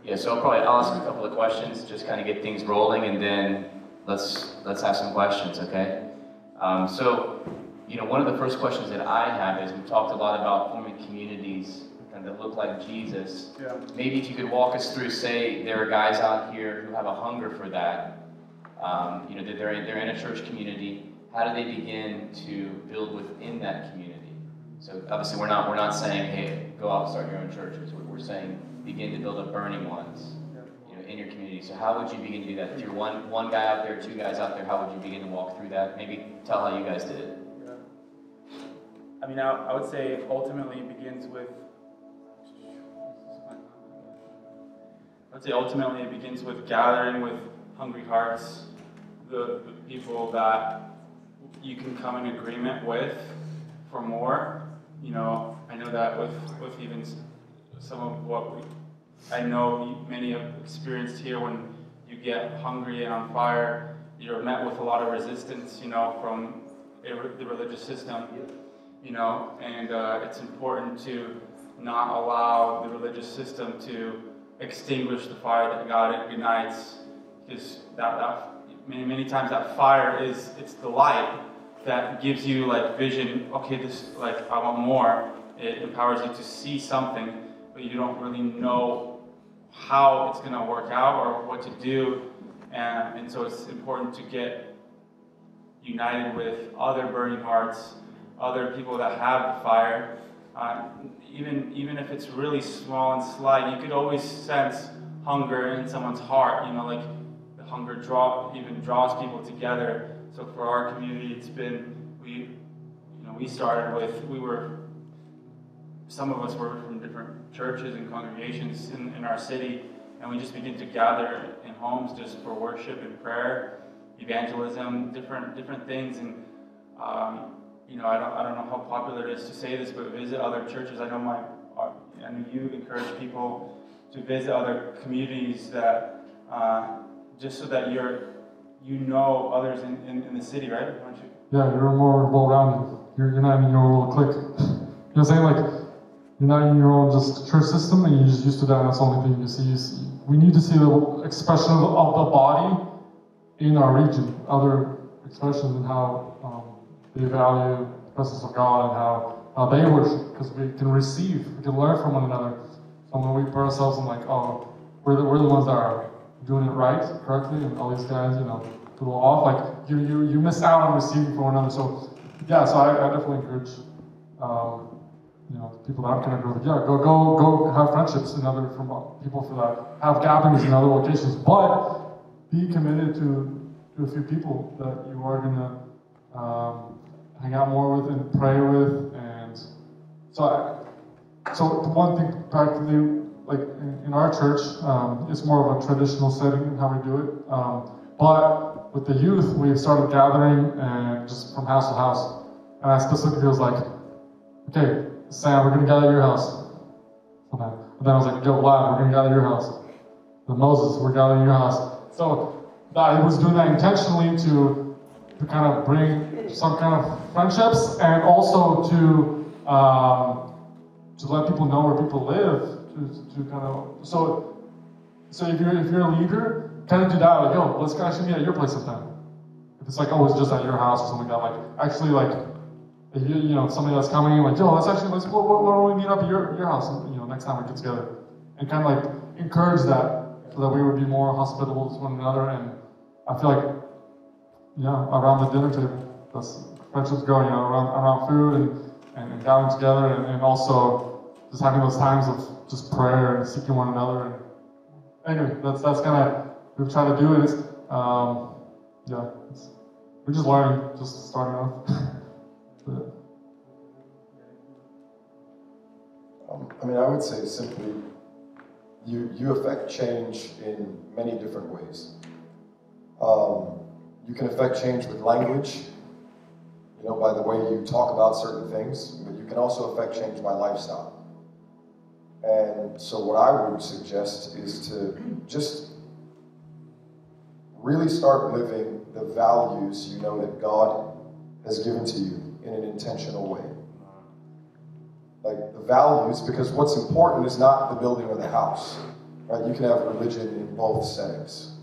Yeah, so I'll ask a couple of questions, just kind of get things rolling, and then let's have some questions, okay? So, one of the first questions that I have is, we've talked a lot about forming communities that look like Jesus. Yeah. Maybe if you could walk us through, say, there are guys out here who have a hunger for that. That they're in a church community. How do they begin to build within that community? So obviously we're not saying, hey, go out and start your own churches. We're saying begin to build up burning ones, in your community. So how would you begin to do that? If you're one guy out there, two guys out there, how would you begin to walk through that? Maybe tell how you guys did it. Yeah. I mean, I would say ultimately it begins with. Gathering with hungry hearts, the people that you can come in agreement with for more. I know that with even some of what I know many have experienced here, when you get hungry and on fire, you're met with a lot of resistance, from the religious system, and it's important to not allow the religious system to extinguish the fire that God ignites, because that many times that fire it's the light that gives you vision. Okay, this I want more. It empowers you to see something, but you don't really know how it's going to work out or what to do, and so it's important to get united with other burning hearts, other people that have the fire. Even if it's really small and slight, you could always sense hunger in someone's heart. The hunger draws people together. So for our community, it's been we started with some of us were from different churches and congregations in our city, and we just began to gather in homes just for worship and prayer, evangelism, different things, and. I don't know how popular it is to say this, but visit other churches. I know you encourage people to visit other communities that just so that others in the city, right? Aren't you? Yeah, you're more well-rounded. You're not in your own little clique. You know what I'm saying? You're not in your own just church system, and you're just used to that. And that's the only thing you see. We need to see the expression of the body in our region, other expressions in how. They value the presence of God and how they worship, because we can learn from one another. So when we put ourselves in we're the ones that are doing it right, correctly, and all these guys, go off, you miss out on receiving from one another. So yeah, so I definitely encourage, people that aren't going to go have friendships from people for that, have gatherings in other locations, but be committed to a few people that you are going to hang out more with and pray with. And so the one thing practically, in our church, it's more of a traditional setting in how we do it. But with the youth, we've started gathering and just from house to house. And I specifically was like, okay, Sam, we're going to gather at your house. And then I was like, yo, Vlad, we're going to gather at your house. Then Moses, we're gathering at your house. So I was doing that intentionally to kind of bring some kind of friendships, and also to let people know where people live. To kind of so if you're a leader, kind of do that. Yo, let's actually meet at your place sometime. If it's always just at your house or something like that. Actually, if somebody that's coming, yo, why don't we meet up at your house? Next time we get together, and kind of encourage that, so that we would be more hospitable to one another. And I feel around the dinner table, that's friendships growing, around food and gathering together, and also just having those times of just prayer and seeking one another. And anyway, that's kind of we've tried to do it. We're just learning, just starting off. I would say simply, you affect change in many different ways. You can affect change with language, by the way you talk about certain things, but you can also affect change by lifestyle. And so what I would suggest is to just really start living the values that God has given to you in an intentional way. The values, because what's important is not the building or the house. right? You can have religion in both settings.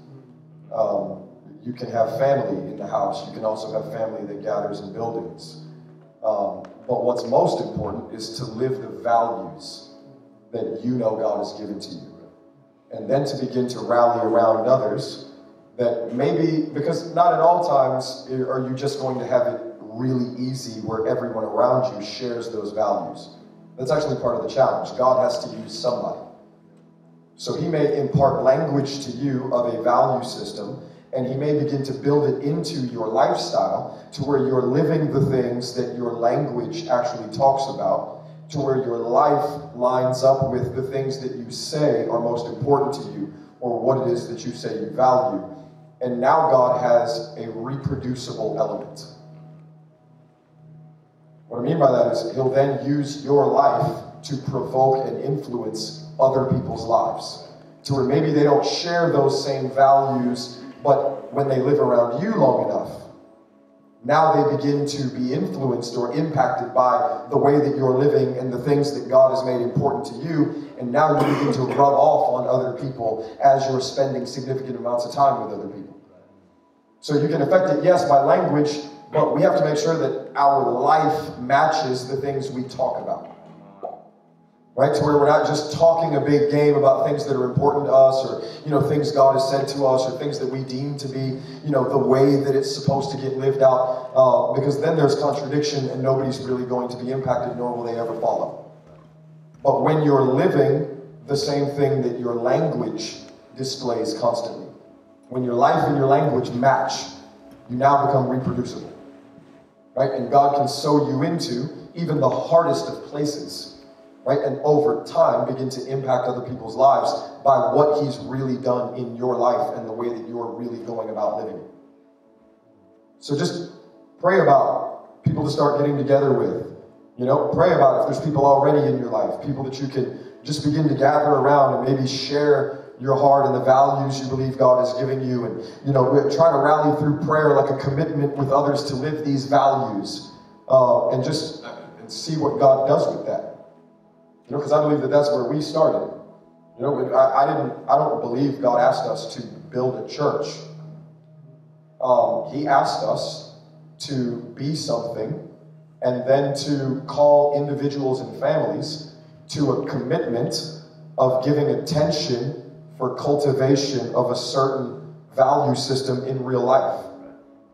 You can have family in the house. You can also have family that gathers in buildings. But what's most important is to live the values that you know God has given to you. And then to begin to rally around others that maybe, because not at all times are you just going to have it really easy where everyone around you shares those values. That's actually part of the challenge. God has to use somebody. So he may impart language to you of a value system, and he may begin to build it into your lifestyle to where you're living the things that your language actually talks about, to where your life lines up with the things that you say are most important to you, or what it is that you say you value. And now God has a reproducible element. What I mean by that is he'll then use your life to provoke and influence other people's lives, to where maybe they don't share those same values, but when they live around you long enough, now they begin to be influenced or impacted by the way that you're living and the things that God has made important to you, and now you begin to rub off on other people as you're spending significant amounts of time with other people. So you can affect it, yes, by language, but we have to make sure that our life matches the things we talk about. Right? To where we're not just talking a big game about things that are important to us, or, things God has said to us, or things that we deem to be, the way that it's supposed to get lived out, because then there's contradiction and nobody's really going to be impacted, nor will they ever follow. But when you're living the same thing that your language displays constantly, when your life and your language match, you now become reproducible. Right? And God can sow you into even the hardest of places. Right? And over time, begin to impact other people's lives by what he's really done in your life and the way that you're really going about living. So just pray about people to start getting together with. Pray about if there's people already in your life, people that you can just begin to gather around and maybe share your heart and the values you believe God has given you. And, try to rally through prayer like a commitment with others to live these values and just see what God does with that. Because I believe that that's where we started. I don't believe God asked us to build a church. He asked us to be something, and then to call individuals and families to a commitment of giving attention for cultivation of a certain value system in real life.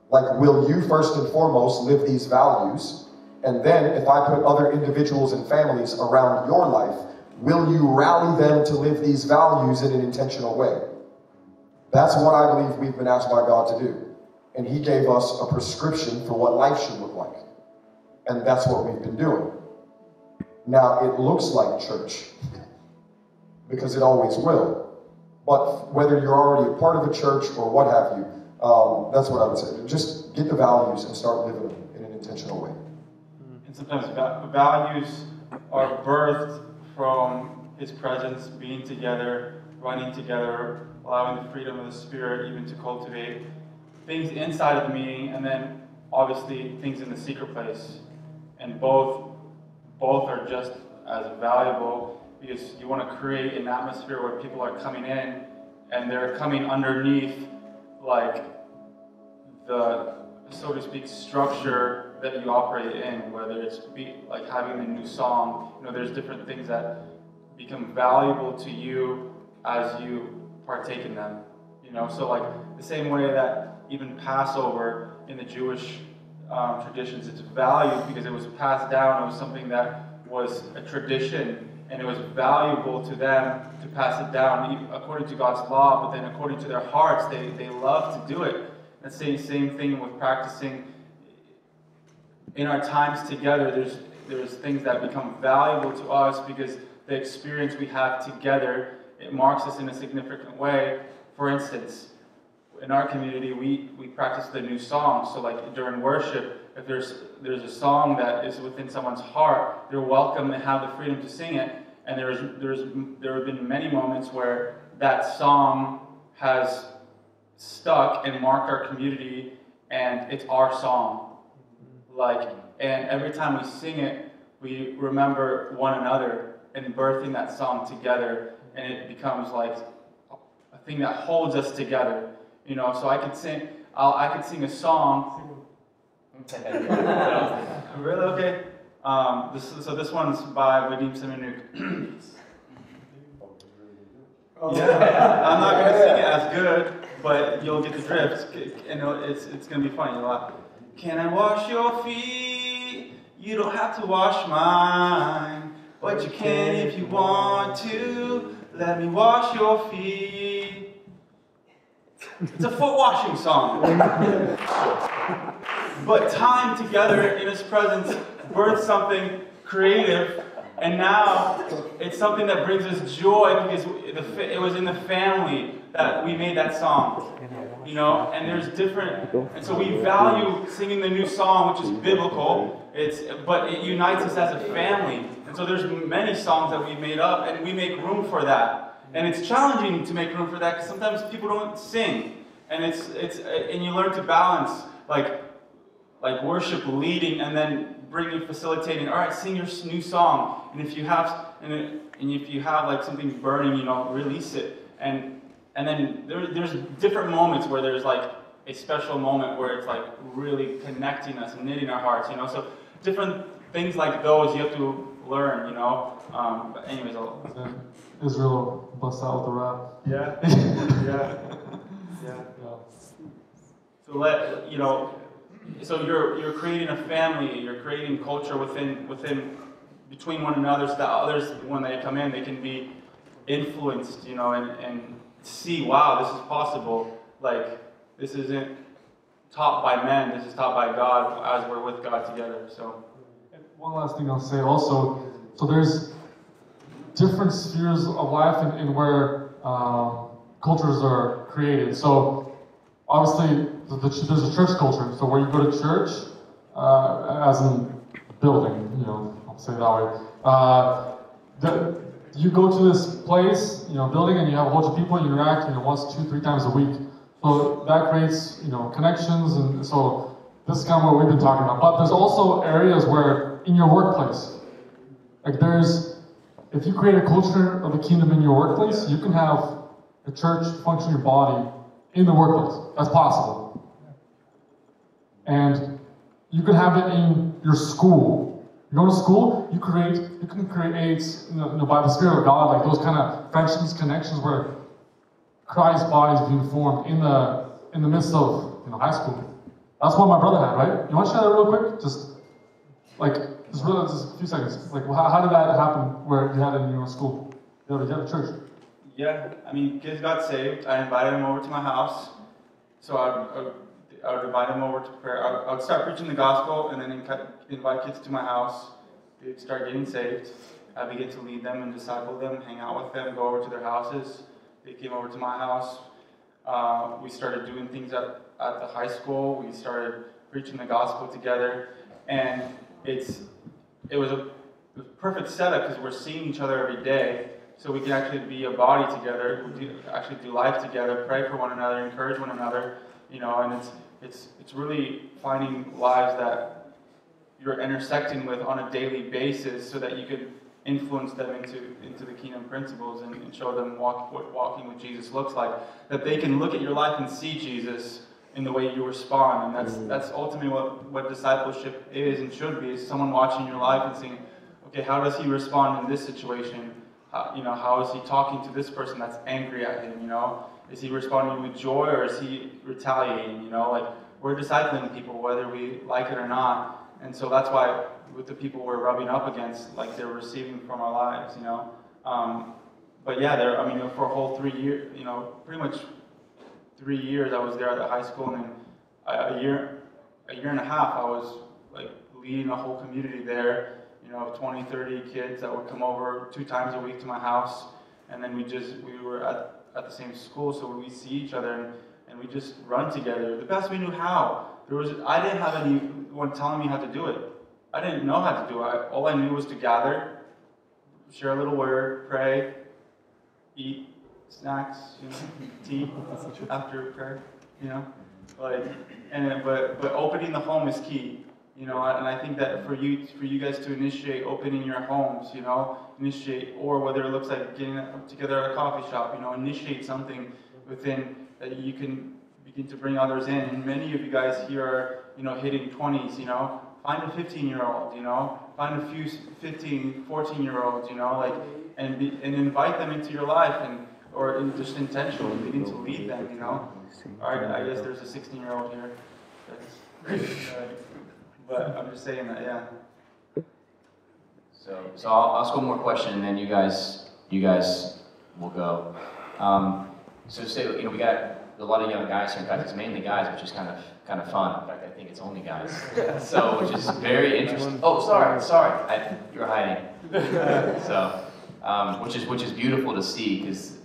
Like, will you first and foremost live these values? And then, if I put other individuals and families around your life, will you rally them to live these values in an intentional way? That's what I believe we've been asked by God to do. And he gave us a prescription for what life should look like. And that's what we've been doing. Now, it looks like church, because it always will. But whether you're already a part of a church or what have you, that's what I would say. Just get the values and start living them in an intentional way. And sometimes values are birthed from his presence, being together, running together, allowing the freedom of the Spirit even to cultivate things inside of the meeting, and then obviously things in the secret place. And both are just as valuable, because you want to create an atmosphere where people are coming in and they're coming underneath like the, so to speak, structure that you operate in, whether it's like having a new song. There's different things that become valuable to you as you partake in them. So like the same way that even Passover in the Jewish traditions, it's valued because it was passed down. It was something that was a tradition, and it was valuable to them to pass it down according to God's law, but then according to their hearts, they love to do it. That's the same thing with practicing. In our times together, there's things that become valuable to us because the experience we have together, it marks us in a significant way. For instance, in our community, we practice the new song. So like during worship, if there's a song that is within someone's heart, they're welcome and have the freedom to sing it. And there have been many moments where that song has stuck and marked our community, and it's our song. And every time we sing it, we remember one another and birthing that song together. it becomes like a thing that holds us together. You know, so I could sing a song. Really? Okay. So this one's by Vadim Semenuk. Yeah, I'm not gonna sing it as good, but you'll get the drift, and it's gonna be funny. You'll laugh. Can I wash your feet? You don't have to wash mine, but you can if you want to. Let me wash your feet. It's a foot washing song. But time together in His presence birthed something creative, and now it's something that brings us joy because it was in the family that we made that song. You know, and there's different, and so we value singing the new song, which is biblical. But it unites us as a family. And so there's many songs that we made up, and we make room for that. And it's challenging to make room for that because sometimes people don't sing, and and you learn to balance like worship leading and then bringing, facilitating. All right, sing your new song, and if you have like something burning, you know, release it. And then there's different moments where there's like a special moment where it's like really connecting us and knitting our hearts, you know. So different things like those you have to learn, you know. But anyways, Israel bust out with the rap. Yeah. So so you're creating a family, you're creating culture between one another, so that others, when they come in, they can be influenced, you know, and see, wow, this is possible. Like, this isn't taught by men, this is taught by God as we're with God together. So, and one last thing I'll say also, so there's different spheres of life in where cultures are created. So obviously there's a church culture, so where you go to church, as in building, you know, I'll say it that way. You go to this place, you know, building, and you have a bunch of people, you interact, you know, once, 2, 3 times a week. So that creates, you know, connections, and so this is kind of what we've been talking about. But there's also areas where, in your workplace, like if you create a culture of the kingdom in your workplace, you can have a church functioning body in the workplace. That's possible. And you can have it in your school. You go to school, you can create, you know, by the Spirit of God, like those kind of friendships, connections where Christ's body is being formed in the midst of, you know, high school. That's what my brother had, right? You want to share that real quick? Just a few seconds. Like, how did that happen where you had it in your school? You had a church. Yeah, I mean, kids got saved. I invited them over to my house. So I would invite them over to prayer. I would start preaching the gospel and then invite kids to my house. They'd start getting saved. I would get to lead them and disciple them, hang out with them, go over to their houses. They came over to my house. We started doing things at the high school. We started preaching the gospel together. And it was a perfect setup because we're seeing each other every day. So we can actually be a body together, actually do life together, pray for one another, encourage one another, you know, and it's really finding lives that you're intersecting with on a daily basis so that you can influence them into the kingdom principles and show them what walking with Jesus looks like. That they can look at your life and see Jesus in the way you respond. And that's ultimately what discipleship is and should be, is someone watching your life and saying, okay, how does he respond in this situation? How is he talking to this person that's angry at him, you know? Is he responding with joy or is he retaliating, you know? Like, we're discipling people whether we like it or not. And so that's why with the people we're rubbing up against, like, they're receiving from our lives, you know? But yeah, for a whole 3 years, you know, pretty much 3 years I was there at the high school, and then a year and a half I was, like, leading a whole community there. 20, 30 kids that would come over 2 times a week to my house, and then we were at the same school, so we see each other and we just run together the best we knew how. I didn't have anyone telling me how to do it. I didn't know how to do it. All I knew was to gather, share a little word, pray, eat snacks, tea after prayer, but opening the home is key. You know, and I think that for you guys to initiate opening your homes, you know, initiate, or whether it looks like getting together at a coffee shop, you know, initiate something within that you can begin to bring others in. And many of you guys here are, you know, hitting 20s, you know, find a 15-year-old, you know, find a few 15, 14-year-olds, you know, like, and invite them into your life, and or just intentionally begin to lead them, you know. I guess there's a 16-year-old here. But I'm just saying that, yeah. So I'll ask one more question, and then you guys will go. So say, you know, we got a lot of young guys here. In fact, it's mainly guys, which is kind of fun. In fact, I think it's only guys. So, which is very interesting. Oh, sorry, you're hiding. So, which is beautiful to see, because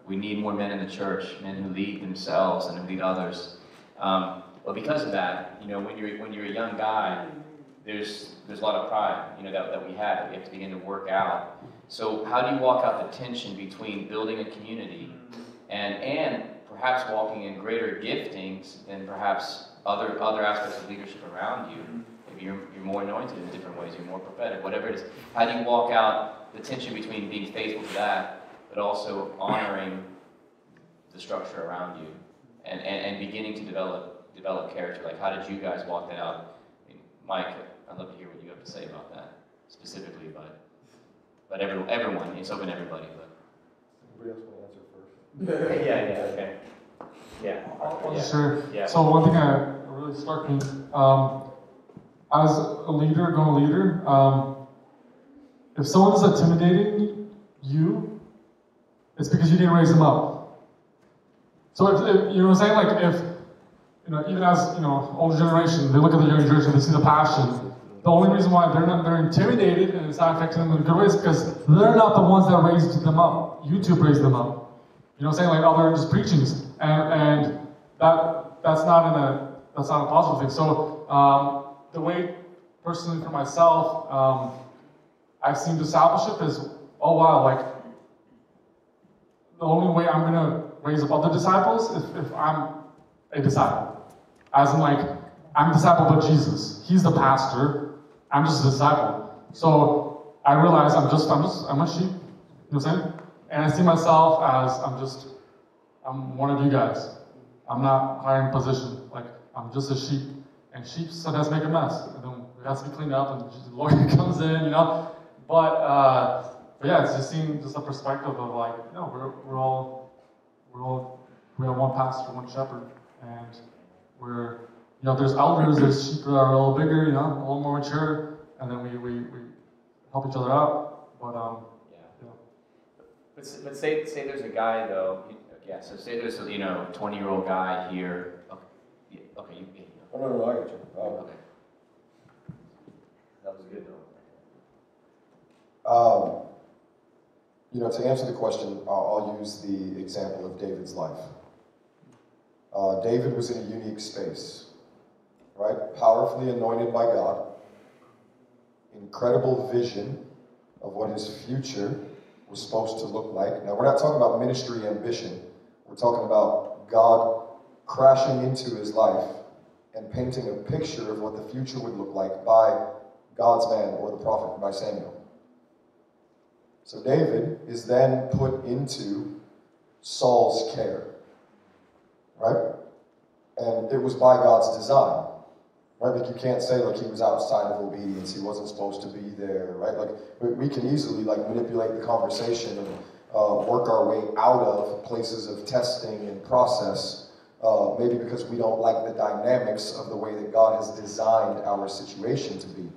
we need more men in the church, men who lead themselves and who lead others. But because of that, you know, when you're a young guy, there's a lot of pride, you know, that we have to begin to work out. So how do you walk out the tension between building a community and perhaps walking in greater giftings than perhaps other aspects of leadership around you? Maybe you're more anointed in different ways, you're more prophetic, whatever it is. How do you walk out the tension between being faithful to that, but also honoring the structure around you and beginning to develop character? Like, how did you guys walk that out? I mean, Mike, I'd love to hear what you have to say about that specifically, but everyone, it's open to everybody. But anybody else want to answer first? yeah, okay, yeah. Sure. Yeah. So one thing that really struck me, as a leader, if someone is intimidating you, it's because you didn't raise them up. So if you know what I'm saying, like if, you know, even as, you know, older generation, they look at the younger generation, they see the passion. The only reason why they're intimidated and it's not affecting them in a good way is because they're not the ones that raised them up. YouTube raised them up. You know what I'm saying? Like other just preachings, and that's not a positive thing. So the way, personally for myself, I've seen discipleship is, oh wow, like the only way I'm gonna raise up other disciples is if I'm a disciple. As in, like, I'm a disciple of Jesus. He's the pastor. I'm just a disciple. So I realize I'm a sheep. You know what I'm saying? And I see myself as I'm one of you guys. I'm not higher in position. Like, I'm just a sheep. And sheep sometimes make a mess. And then it has to be cleaned up, and the Lord comes in, you know? But yeah, it's just seeing just a perspective of, like, no, we have one pastor, one shepherd, and we're, you know, there's elders, there's sheep that are a little bigger, you know, a little more mature, and then we help each other out. But yeah. You know. But say there's a guy though. So say there's a 20-year-old guy here. Okay. Okay. Oh, no, I got you. Okay. That was good though. You know, to answer the question, I'll use the example of David's life. David was in a unique space, right? Powerfully anointed by God, incredible vision of what his future was supposed to look like. Now, we're not talking about ministry ambition. We're talking about God crashing into his life and painting a picture of what the future would look like by God's man, or the prophet, by Samuel. So David is then put into Saul's care, right? And it was by God's design, right? Like, you can't say, like, he was outside of obedience, he wasn't supposed to be there, right? Like, we can easily, like, manipulate the conversation and work our way out of places of testing and process, maybe because we don't like the dynamics of the way that God has designed our situation to be.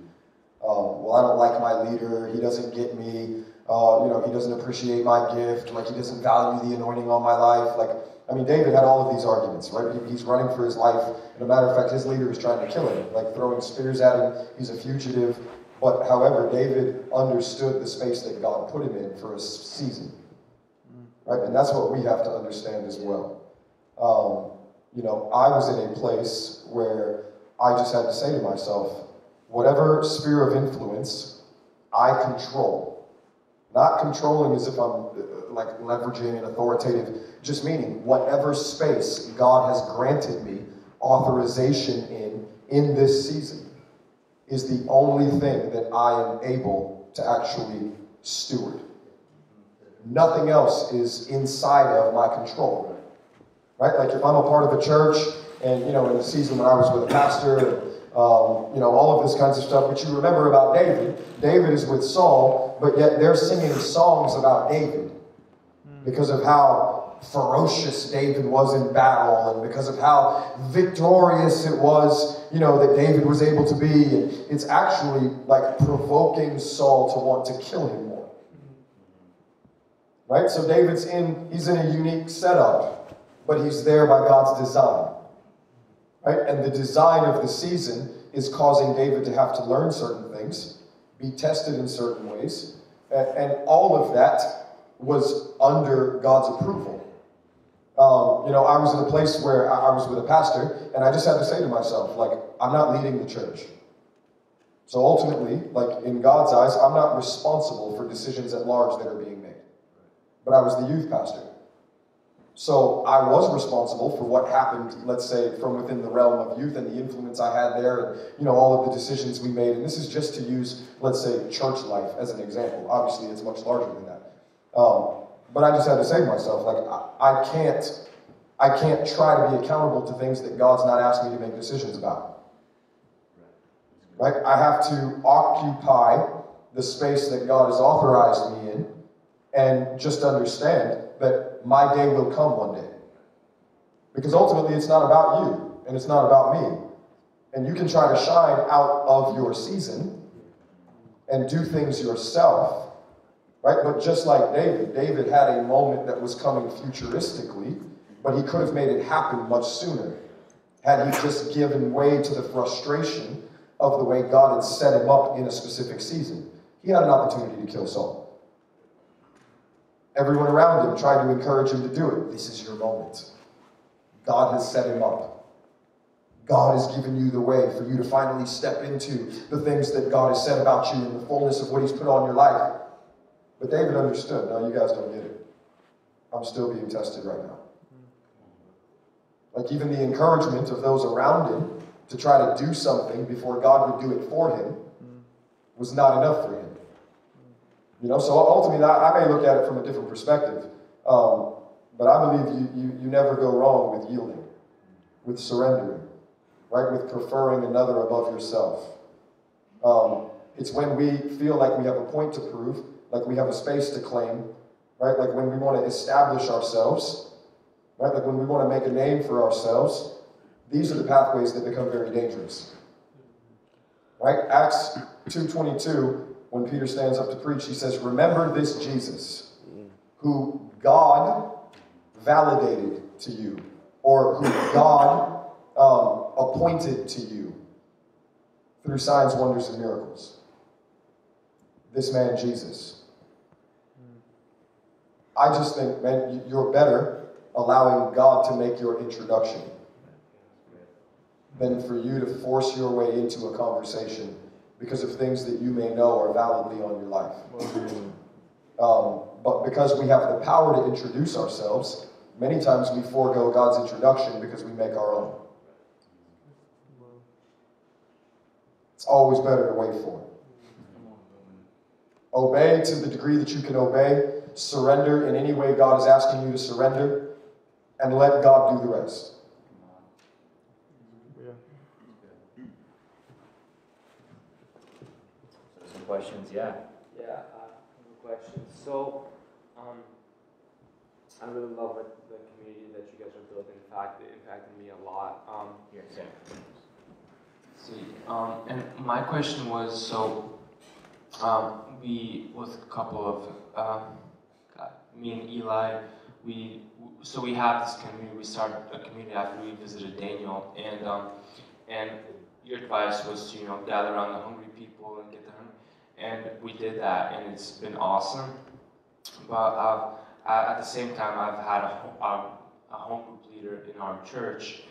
Well, I don't like my leader, he doesn't get me, you know, he doesn't appreciate my gift, like, he doesn't value the anointing on my life. Like, I mean, David had all of these arguments, right? He's running for his life, and a matter of fact, his leader is trying to kill him, like throwing spears at him. He's a fugitive. But however, David understood the space that God put him in for a season, right? And that's what we have to understand as well. You know, I was in a place where I just had to say to myself, whatever sphere of influence I control, not controlling as if I'm like leveraging and authoritative, just meaning whatever space God has granted me authorization in this season, is the only thing that I am able to actually steward. Nothing else is inside of my control. Right? Like if I'm a part of a church, and in the season when I was with a pastor, all of this kinds of stuff, but you remember about David. David is with Saul, but yet they're singing songs about David because of how ferocious David was in battle, and because of how victorious it was, that David was able to be. And it's actually like provoking Saul to want to kill him more. Right? So David's he's in a unique setup, but he's there by God's design. Right? And the design of the season is causing David to have to learn certain things, be tested in certain ways, and all of that was under God's approval. I was in a place where I was with a pastor, and I just had to say to myself, like, I'm not leading the church. So ultimately, like in God's eyes, I'm not responsible for decisions at large that are being made. But I was the youth pastor. So I was responsible for what happened, let's say, from within the realm of youth and the influence I had there, and all of the decisions we made. And this is just to use, let's say, church life as an example. Obviously, it's much larger than that. But I just had to say to myself, like, I can't try to be accountable to things that God's not asked me to make decisions about. Right? I have to occupy the space that God has authorized me in, and just understand that my day will come one day. Because ultimately, it's not about you, and it's not about me. And you can try to shine out of your season and do things yourself. Right? But just like David had a moment that was coming futuristically, but he could have made it happen much sooner had he just given way to the frustration of the way God had set him up in a specific season. He had an opportunity to kill Saul. Everyone around him tried to encourage him to do it. This is your moment. God has set him up. God has given you the way for you to finally step into the things that God has said about you in the fullness of what he's put on your life. But David understood, no, you guys don't get it. I'm still being tested right now. Like even the encouragement of those around him to try to do something before God would do it for him was not enough for him. So ultimately, I may look at it from a different perspective. But I believe you never go wrong with yielding, with surrendering, right? With preferring another above yourself. It's when we feel like we have a point to prove, like we have a space to claim, right? Like when we want to establish ourselves, right? Like when we want to make a name for ourselves, these are the pathways that become very dangerous. Right? Acts 2:22, when Peter stands up to preach, he says, remember this Jesus, who God validated to you, or who God appointed to you through signs, wonders, and miracles. This man, Jesus. I just think, man, you're better allowing God to make your introduction than for you to force your way into a conversation because of things that you may know are validly on your life. But because we have the power to introduce ourselves, many times we forego God's introduction because we make our own. It's always better to wait for it. Obey to the degree that you can obey. Surrender in any way God is asking you to surrender. And let God do the rest. Some questions, yeah. Yeah, I have a question. So, I really love the community that you guys are building. In fact, it impacted me a lot. And my question was, we, with a couple of, me and Eli, we have this community. We started a community after we visited Daniel, and your advice was to gather around the hungry people and get them, and we did that, and it's been awesome. But at the same time, I've had a home group leader in our church,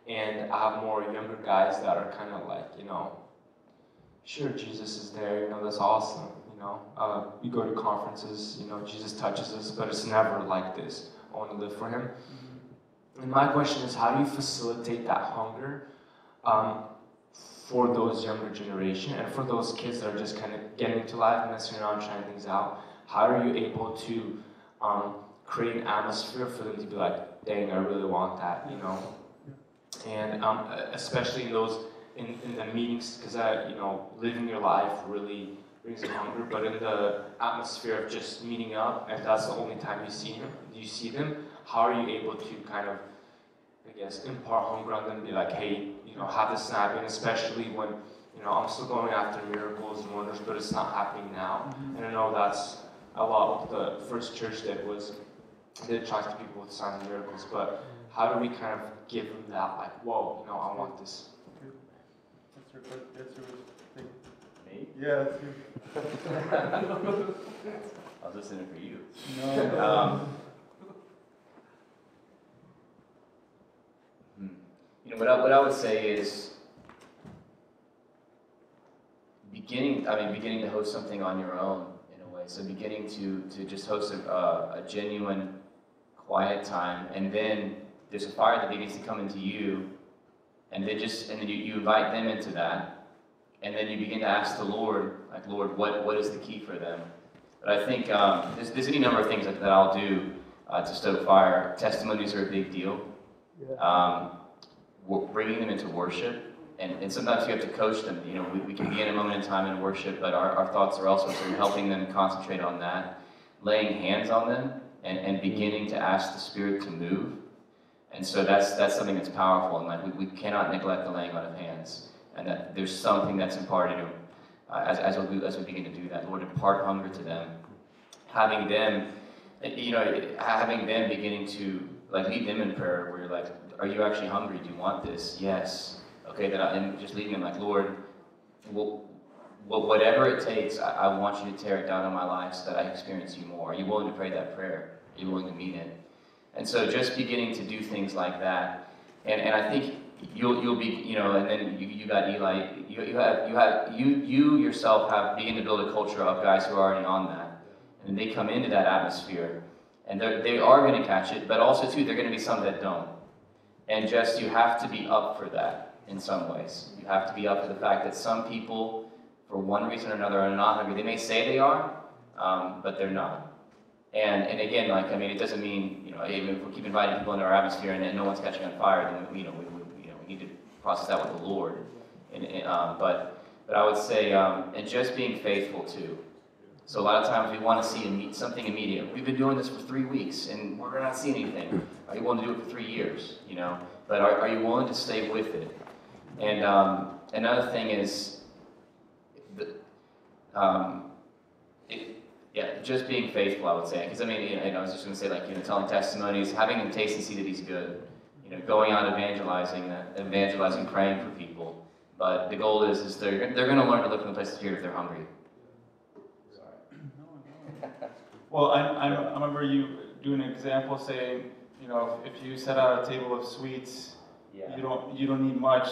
and I have more younger guys that are kind of like, sure, Jesus is there, that's awesome. We go to conferences, Jesus touches us, but it's never like this. I want to live for him. And my question is, how do you facilitate that hunger for those younger generation and for those kids that are just kind of getting into life, messing around, trying things out? How are you able to create an atmosphere for them to be like, dang, I really want that, you know? And especially in those, in the meetings, because living your life really brings you hunger, but in the atmosphere of just meeting up, and that's the only time you see them, how are you able to kind of, I guess, impart hunger on them and be like, hey, have this happen, especially when, I'm still going after miracles and wonders, but it's not happening now. And I know that's a lot what the first church did attract people with signs and miracles, but how do we kind of give them that, like, whoa, I want this? That's your thing. Me? Yeah, that's you. I was listening for you. No. What I would say is beginning to host something on your own in a way. So beginning to just host a genuine, quiet time, and then there's a fire that begins to come into you, and then you invite them into that, and then you begin to ask the Lord, like, Lord, what is the key for them? But I think there's any number of things that I'll do to stoke fire. Testimonies are a big deal. Bringing them into worship, and sometimes you have to coach them. We can be in a moment in time in worship, but our thoughts are also sort of helping them concentrate on that, laying hands on them, and beginning to ask the Spirit to move. And so that's something that's powerful, and like we cannot neglect the laying on of hands, and that there's something that's imparted to them as we begin to do that. Lord, impart hunger to them, having them beginning to like lead them in prayer, where you're like, are you actually hungry? Do you want this? Yes. Okay, and just leading them like, Lord, whatever it takes, I want you to tear it down in my life so that I experience you more. Are you willing to pray that prayer? Are you willing to mean it? And so just beginning to do things like that, and I think you'll be, and then you got Eli, you yourself have begun to build a culture of guys who are already on that, and they come into that atmosphere, and they are going to catch it, but also too, they're going to be some that don't. And just, you have to be up for that in some ways. You have to be up for the fact that some people, for one reason or another, are not hungry. They may say they are, but they're not. And again, it doesn't mean, even if we keep inviting people into our atmosphere and no one's catching on fire, then we need to process that with the Lord. But I would say, and just being faithful too. So a lot of times we want to see something immediate. We've been doing this for 3 weeks and we're not seeing anything. Are you willing to do it for 3 years? But are you willing to stay with it? And another thing is, just being faithful, I would say. Because I was just going to say, telling testimonies, having them taste and see that He's good. Going out evangelizing, praying for people. But the goal is they're going to learn to live in the place of Spirit if they're hungry. Well, I remember you doing an example saying, if you set out a table of sweets, you don't need much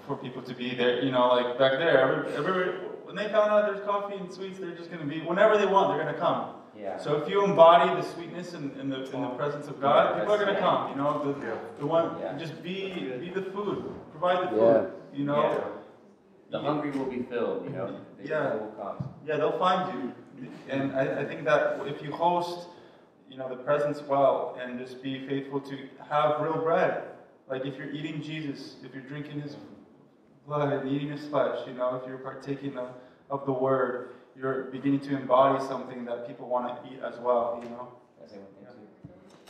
for people to be there. Like back there, everybody, when they found out there's coffee and sweets, they're just going to be, whenever they want, they're going to come. Yeah. So if you embody the sweetness in the presence of God, people are going to come. The one, just be the food, provide the food. The hungry will be filled. They will come. Yeah, they'll find you. And I think that if you host, the presence well, and just be faithful to have real bread. Like if you're eating Jesus, if you're drinking His blood and eating His flesh, if you're partaking of the Word, you're beginning to embody something that people want to eat as well,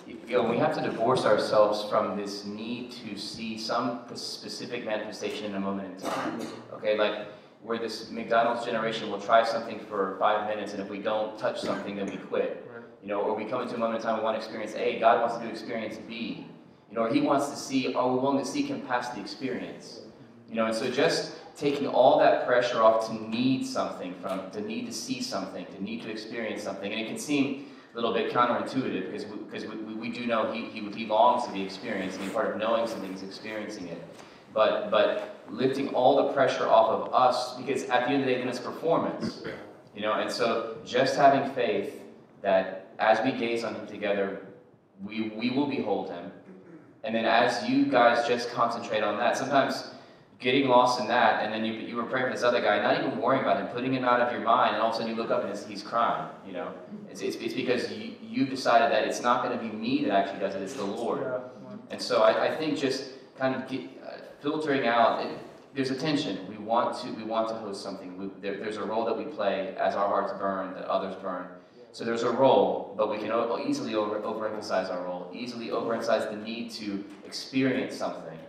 We have to divorce ourselves from this need to see some specific manifestation in a moment in time. Okay, like where this McDonald's generation will try something for 5 minutes, and if we don't touch something, then we quit. Or we come into a moment in time, we want to experience A, God wants to do experience B. Or He wants to see, are we willing to seek Him past the experience? And so just taking all that pressure off to need something to need to see something, to need to experience something. And it can seem a little bit counterintuitive because we do know He longs to be experienced, and part of knowing something is experiencing it. But lifting all the pressure off of us, because at the end of the day, then it's performance. And so just having faith that as we gaze on Him together, we will behold Him. And then as you guys just concentrate on that, sometimes getting lost in that, and then you were praying for this other guy, not even worrying about him, putting him out of your mind, and all of a sudden you look up and he's crying, you know. It's because you decided that it's not going to be me that actually does it, it's the Lord. And so I think just kind of filtering out, there's a tension. We want to host something. There's a role that we play as our hearts burn, that others burn. So there's a role, but we can easily overemphasize our role, easily overemphasize the need to experience something.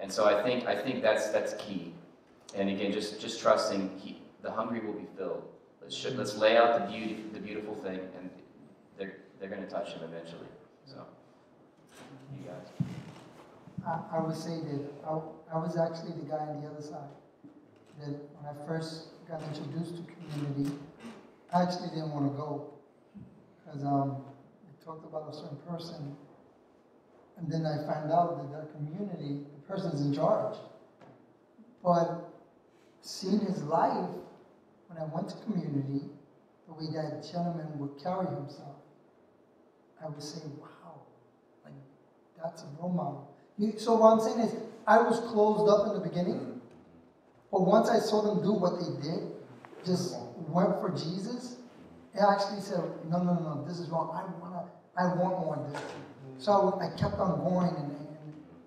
And so I think that's key. And again, just trusting the hungry will be filled. Let's lay out the beautiful thing, and they're going to touch him eventually. So, you guys. I would say that I was actually the guy on the other side. That when I first got introduced to community, I actually didn't want to go because we talked about a certain person, and then I found out that community, the person's in charge. But seeing his life, when I went to community, the way that gentleman would carry himself, I would say, wow, like that's a role model. So what I'm saying is, I was closed up in the beginning, but once I saw them do what they did, just went for Jesus, it actually said, no, this is wrong. I want more of this. So I kept on going, and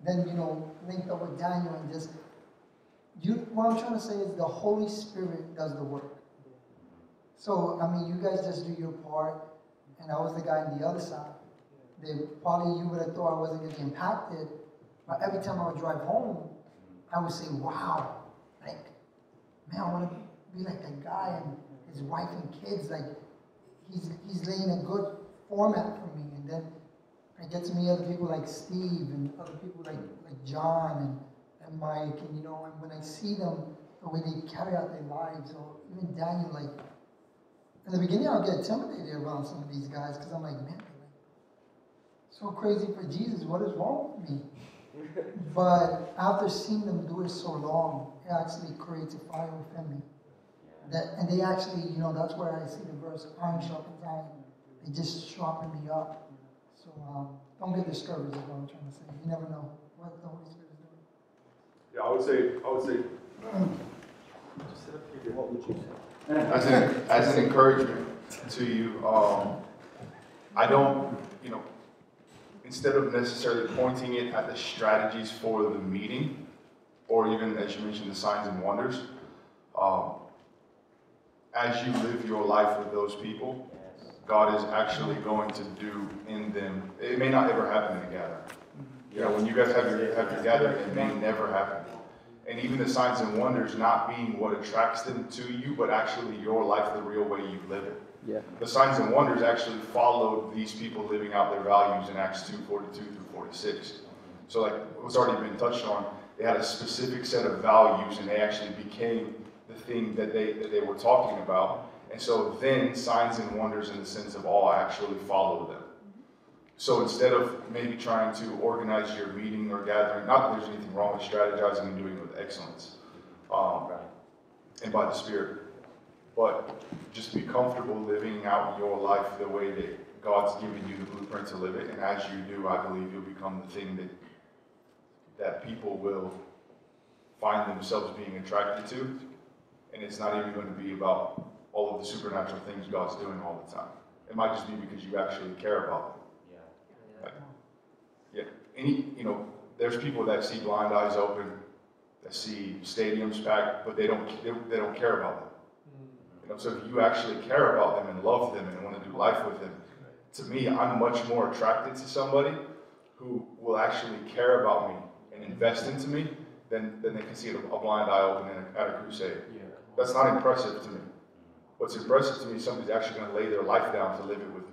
then, linked up with Daniel, and just, what I'm trying to say is the Holy Spirit does the work. So, I mean, you guys just do your part, and I was the guy on the other side. Probably you would have thought I wasn't going to be impacted, but every time I would drive home, I would say, wow, like, man, I want to be like that guy and his wife and kids, like, he's laying a good format for me. And then I get to meet other people like Steve and other people like John and Mike, and and when I see them, the way they carry out their lives, or even Daniel, like, in the beginning I'll get intimidated around some of these guys, because I'm like, man, so crazy for Jesus, what is wrong with me? But after seeing them do it so long, it actually creates a fire within me. And they actually, that's where I see the verse, iron sharpens iron. They just sharpen me up. So don't get discouraged is what I'm trying to say. You never know what the Holy Spirit is doing. Yeah, I would say just sit up here. What would you say? As an encouragement to you, I don't, instead of necessarily pointing it at the strategies for the meeting, or even, as you mentioned, the signs and wonders, as you live your life with those people, God is actually going to do in them. It may not ever happen in a gathering. When you guys have your gathering, it may never happen. And even the signs and wonders not being what attracts them to you, but actually your life, the real way you live it. Yeah. The signs and wonders actually followed these people living out their values in Acts 2:42 through 46. So like what's already been touched on, they had a specific set of values, and they actually became the thing that they were talking about. And so then signs and wonders in the sense of all actually follow them. So instead of maybe trying to organize your meeting or gathering, not that there's anything wrong with strategizing and doing it with excellence, and by the Spirit, but just be comfortable living out your life the way that God's given you the blueprint to live it. And as you do, I believe you'll become the thing that people will find themselves being attracted to. And it's not even going to be about all of the supernatural things God's doing all the time. It might just be because you actually care about them. There's people that see blind eyes open, that see stadiums packed, but they don't care about them. So if you actually care about them and love them and want to do life with them, to me, I'm much more attracted to somebody who will actually care about me and invest into me than they can see a blind eye open at a crusade. That's not impressive to me. What's impressive to me is somebody's actually going to lay their life down to live it with me.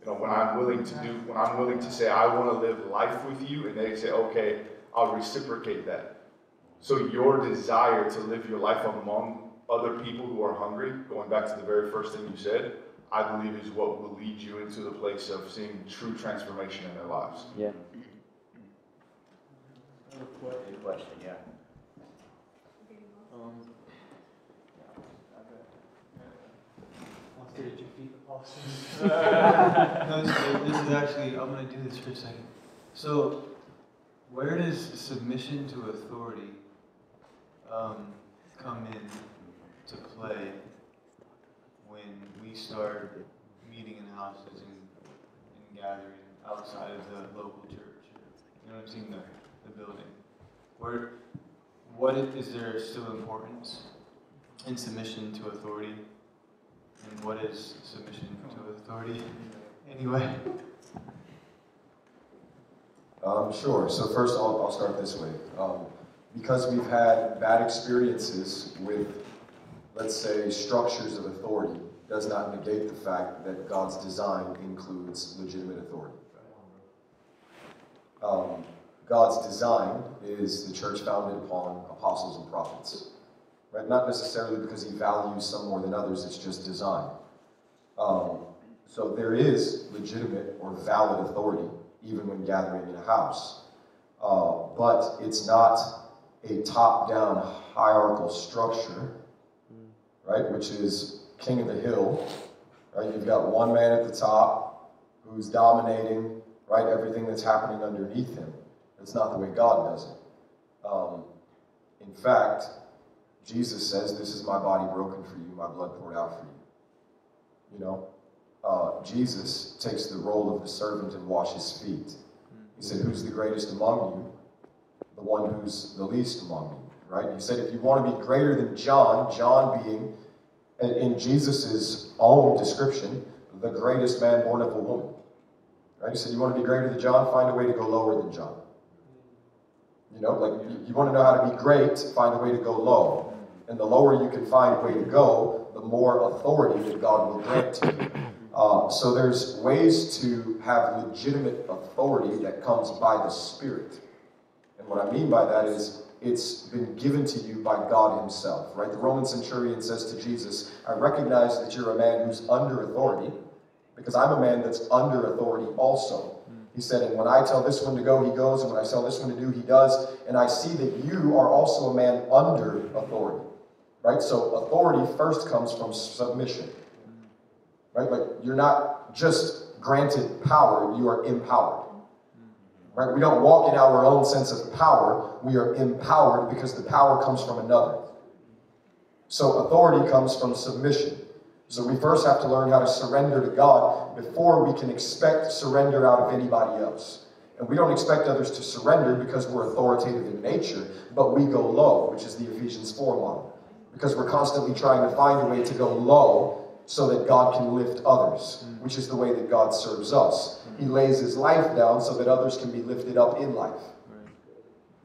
When I'm willing to say, I want to live life with you, and they say, okay, I'll reciprocate that. So your desire to live your life among other people who are hungry, going back to the very first thing you said, I believe is what will lead you into the place of seeing true transformation in their lives. Yeah. Good question, yeah. No, this is actually, I'm going to do this for a second. So, where does submission to authority come in to play when we start meeting in houses and gathering outside of the local church? You know what I'm saying? The building. Is there still importance in submission to authority? And what is submission to authority anyway? Sure. So first, I'll start this way. Because we've had bad experiences with, let's say, structures of authority, does not negate the fact that God's design includes legitimate authority. God's design is the church founded upon apostles and prophets. Right? Not necessarily because he values some more than others, it's just design. So there is legitimate or valid authority, even when gathering in a house. But it's not a top-down hierarchical structure, right? Which is king of the hill, right? You've got one man at the top who's dominating, right, everything that's happening underneath him. That's not the way God does it. In fact, Jesus says, "This is my body broken for you, my blood poured out for you." You know, Jesus takes the role of the servant and washes feet. He said, "Who's the greatest among you? The one who's the least among you," right? He said, if you want to be greater than John, John being, in Jesus' own description, the greatest man born of a woman, right? He said, you want to be greater than John, find a way to go lower than John. You know, like, you want to know how to be great, find a way to go low. And the lower you can find a way to go, the more authority that God will grant to you. So there's ways to have legitimate authority that comes by the Spirit. And what I mean by that is, it's been given to you by God himself, right? The Roman centurion says to Jesus, "I recognize that you're a man who's under authority, because I'm a man that's under authority also." He said, "And when I tell this one to go, he goes, and when I tell this one to do, he does. And I see that you are also a man under authority." Right? So authority first comes from submission. Right? Like, you're not just granted power, you are empowered. Right? We don't walk in our own sense of power, we are empowered because the power comes from another. So authority comes from submission. So we first have to learn how to surrender to God before we can expect surrender out of anybody else. And we don't expect others to surrender because we're authoritative in nature, but we go low, which is the Ephesians 4 model. Because we're constantly trying to find a way to go low so that God can lift others, which is the way that God serves us. He lays his life down so that others can be lifted up in life.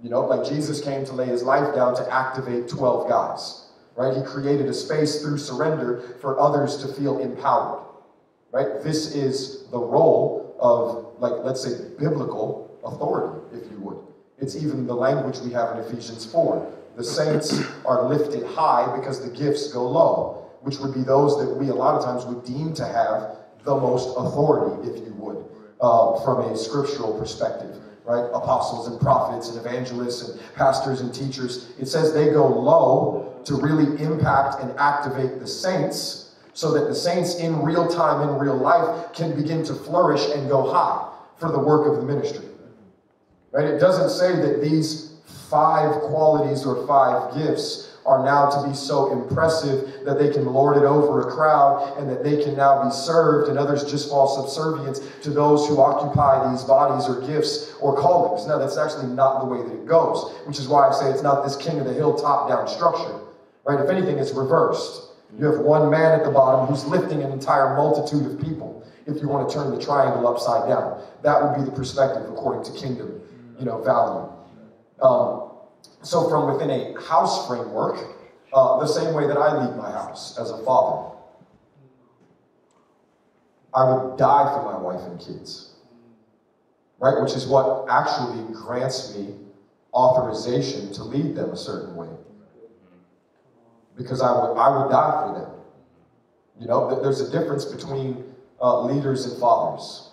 You know, like Jesus came to lay his life down to activate 12 guys, right? He created a space through surrender for others to feel empowered, right? This is the role of, like, let's say, biblical authority, if you would. It's even the language we have in Ephesians 4. The saints are lifted high because the gifts go low, which would be those that we a lot of times would deem to have the most authority, if you would, from a scriptural perspective, right? Apostles and prophets and evangelists and pastors and teachers. It says they go low to really impact and activate the saints so that the saints in real time, in real life, can begin to flourish and go high for the work of the ministry. Right? It doesn't say that these 5 qualities or 5 gifts are now to be so impressive that they can lord it over a crowd and that they can now be served and others just fall subservient to those who occupy these bodies or gifts or callings. No, that's actually not the way that it goes, which is why I say it's not this king of the hill top-down structure. Right? If anything, it's reversed. You have one man at the bottom who's lifting an entire multitude of people, if you want to turn the triangle upside down. That would be the perspective according to kingdom, value. So from within a house framework, the same way that I lead my house as a father, I would die for my wife and kids, right? Which is what actually grants me authorization to lead them a certain way, because I would die for them. There's a difference between leaders and fathers.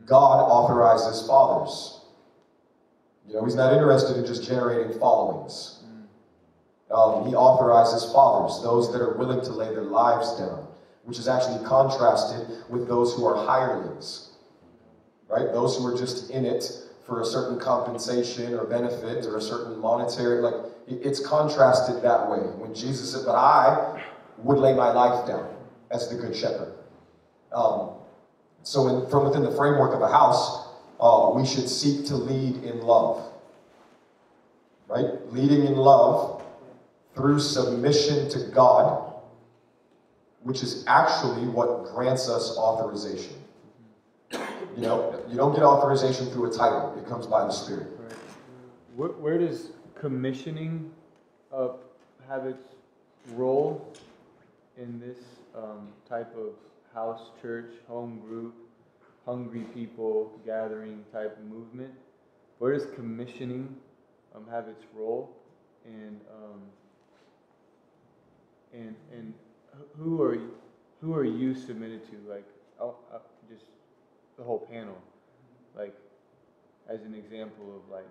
God authorizes fathers. He's not interested in just generating followings. He authorizes fathers, those that are willing to lay their lives down, which is actually contrasted with those who are hirelings, right? Those who are just in it for a certain compensation or benefit or a certain monetary, like it's contrasted that way. When Jesus said, but I would lay my life down as the good shepherd. So from within the framework of a house, we should seek to lead in love. Right? Leading in love through submission to God, which is actually what grants us authorization. You know, you don't get authorization through a title. It comes by the Spirit. Right. Where does commissioning have its role in this type of house, church, home group, hungry people gathering type of movement? Where does commissioning have its role? And who are you submitted to? Like, just the whole panel, like as an example of like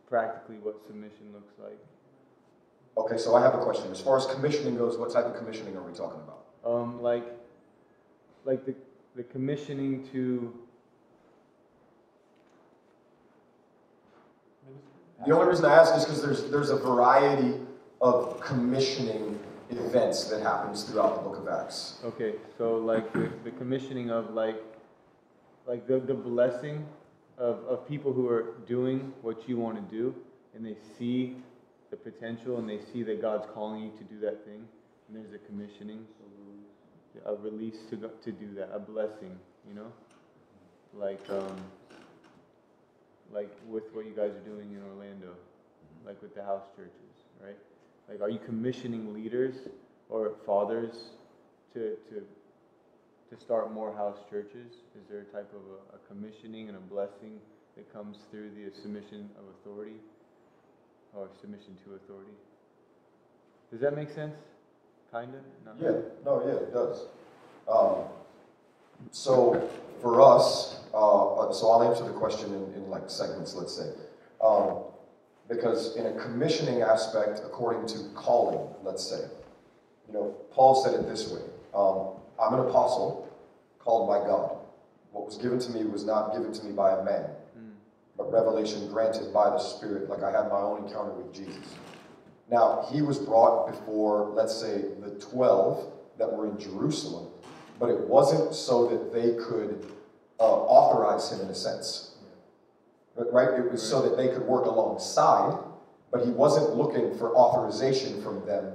practically what submission looks like. Okay, so I have a question. As far as commissioning goes, what type of commissioning are we talking about? Like the commissioning to. The only reason I ask is because there's a variety of commissioning events that happens throughout the book of Acts. Okay, so like the commissioning of like the blessing of people who are doing what you want to do, and they see the potential and they see that God's calling you to do that thing, and there's a commissioning, a release to do that, a blessing, you know, like with what you guys are doing in Orlando, like with the house churches, right? Like, are you commissioning leaders or fathers to start more house churches? Is there a type of a commissioning and a blessing that comes through the submission of authority or submission to authority? Does that make sense? Kinda? Not Yeah, really? no, yeah, it does. So for us, so I'll answer the question in like segments, let's say. Because in a commissioning aspect, according to calling, let's say, you know, Paul said it this way, I'm an apostle called by God. What was given to me was not given to me by a man, but revelation granted by the Spirit, like I had my own encounter with Jesus. Now, he was brought before, let's say, the 12 that were in Jerusalem, but it wasn't so that they could authorize him in a sense. Right? It was so that they could work alongside, but he wasn't looking for authorization from them.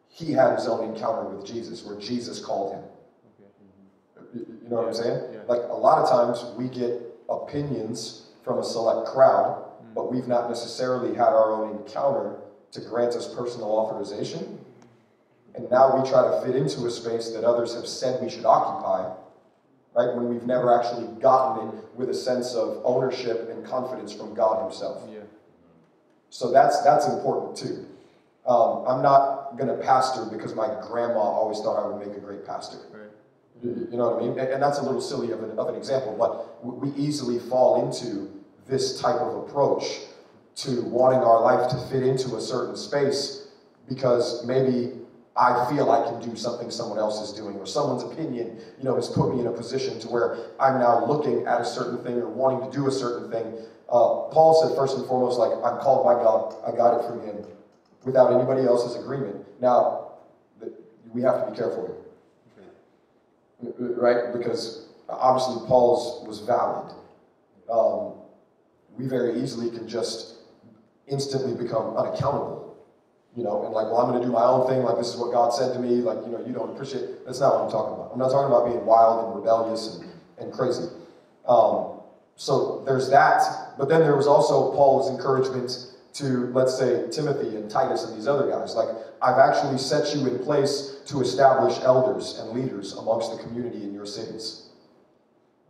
He had his own encounter with Jesus, where Jesus called him. Okay. You know what I'm saying? Yeah. Like, a lot of times we get opinions from a select crowd, but we've not necessarily had our own encounter to grant us personal authorization. And now we try to fit into a space that others have said we should occupy, right? When we've never actually gotten it with a sense of ownership and confidence from God himself. Yeah. So that's important too. I'm not going to pastor because my grandma always thought I would make a great pastor. Right. You know what I mean? And that's a little silly of an example, but we easily fall into this type of approach to wanting our life to fit into a certain space because maybe I feel I can do something someone else is doing, or someone's opinion, you know, has put me in a position to where I'm now looking at a certain thing or wanting to do a certain thing. Paul said, first and foremost, like, I'm called by God, I got it from him, without anybody else's agreement. Now, we have to be careful here, right? Because obviously Paul's was valid. We very easily can just instantly become unaccountable. You know, and like, well, I'm going to do my own thing, like this is what God said to me, like, you know, you don't appreciate, that's not what I'm talking about. I'm not talking about being wild and rebellious and crazy. So there's that, but then there was also Paul's encouragement to, let's say, Timothy and Titus and these other guys, like, I've actually set you in place to establish elders and leaders amongst the community in your cities.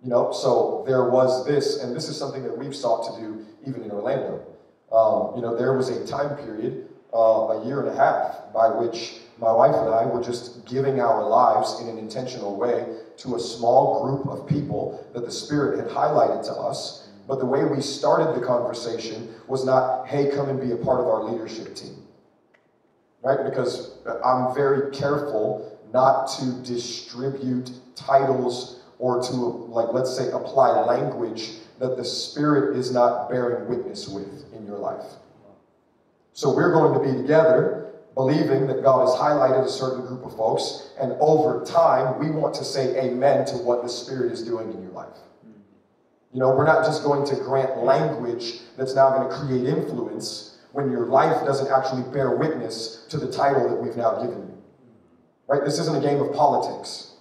You know, so there was this, and this is something that we've sought to do even in Orlando. You know, there was a time period, a year and a half, by which my wife and I were just giving our lives in an intentional way to a small group of people that the Spirit had highlighted to us. But the way we started the conversation was not, hey, come and be a part of our leadership team. Right? Because I'm very careful not to distribute titles or to, like, let's say, apply language that the Spirit is not bearing witness with in your life. So we're going to be together, believing that God has highlighted a certain group of folks, and over time, we want to say amen to what the Spirit is doing in your life. You know, we're not just going to grant language that's now going to create influence when your life doesn't actually bear witness to the title that we've now given you. Right? This isn't a game of politics.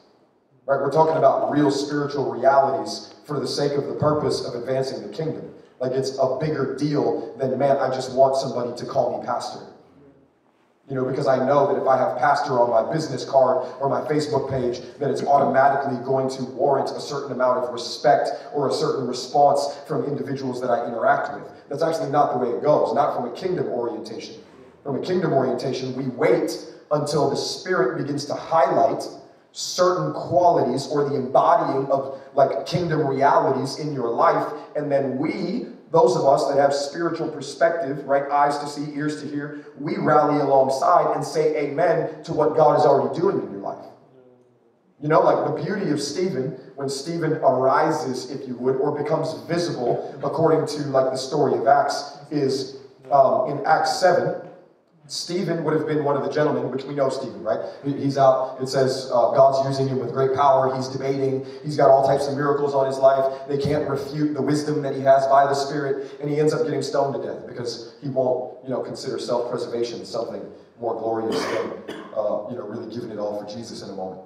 Right? We're talking about real spiritual realities for the sake of the purpose of advancing the kingdom. Like, it's a bigger deal than, man, I just want somebody to call me pastor. You know, because I know that if I have pastor on my business card or my Facebook page, that it's automatically going to warrant a certain amount of respect or a certain response from individuals that I interact with. That's actually not the way it goes, not from a kingdom orientation. From a kingdom orientation, we wait until the Spirit begins to highlight certain qualities or the embodying of like kingdom realities in your life, and then we, those of us that have spiritual perspective, right, eyes to see, ears to hear, we rally alongside and say amen to what God is already doing in your life. You know, like the beauty of Stephen, when Stephen arises, if you would, or becomes visible, according to like the story of Acts, is in Acts 7, Stephen would have been one of the gentlemen, which we know Stephen, right? He's out, it says God's using him with great power. He's debating. He's got all types of miracles on his life. They can't refute the wisdom that he has by the Spirit. And he ends up getting stoned to death because he won't, you know, consider self-preservation something more glorious than, you know, really giving it all for Jesus in a moment.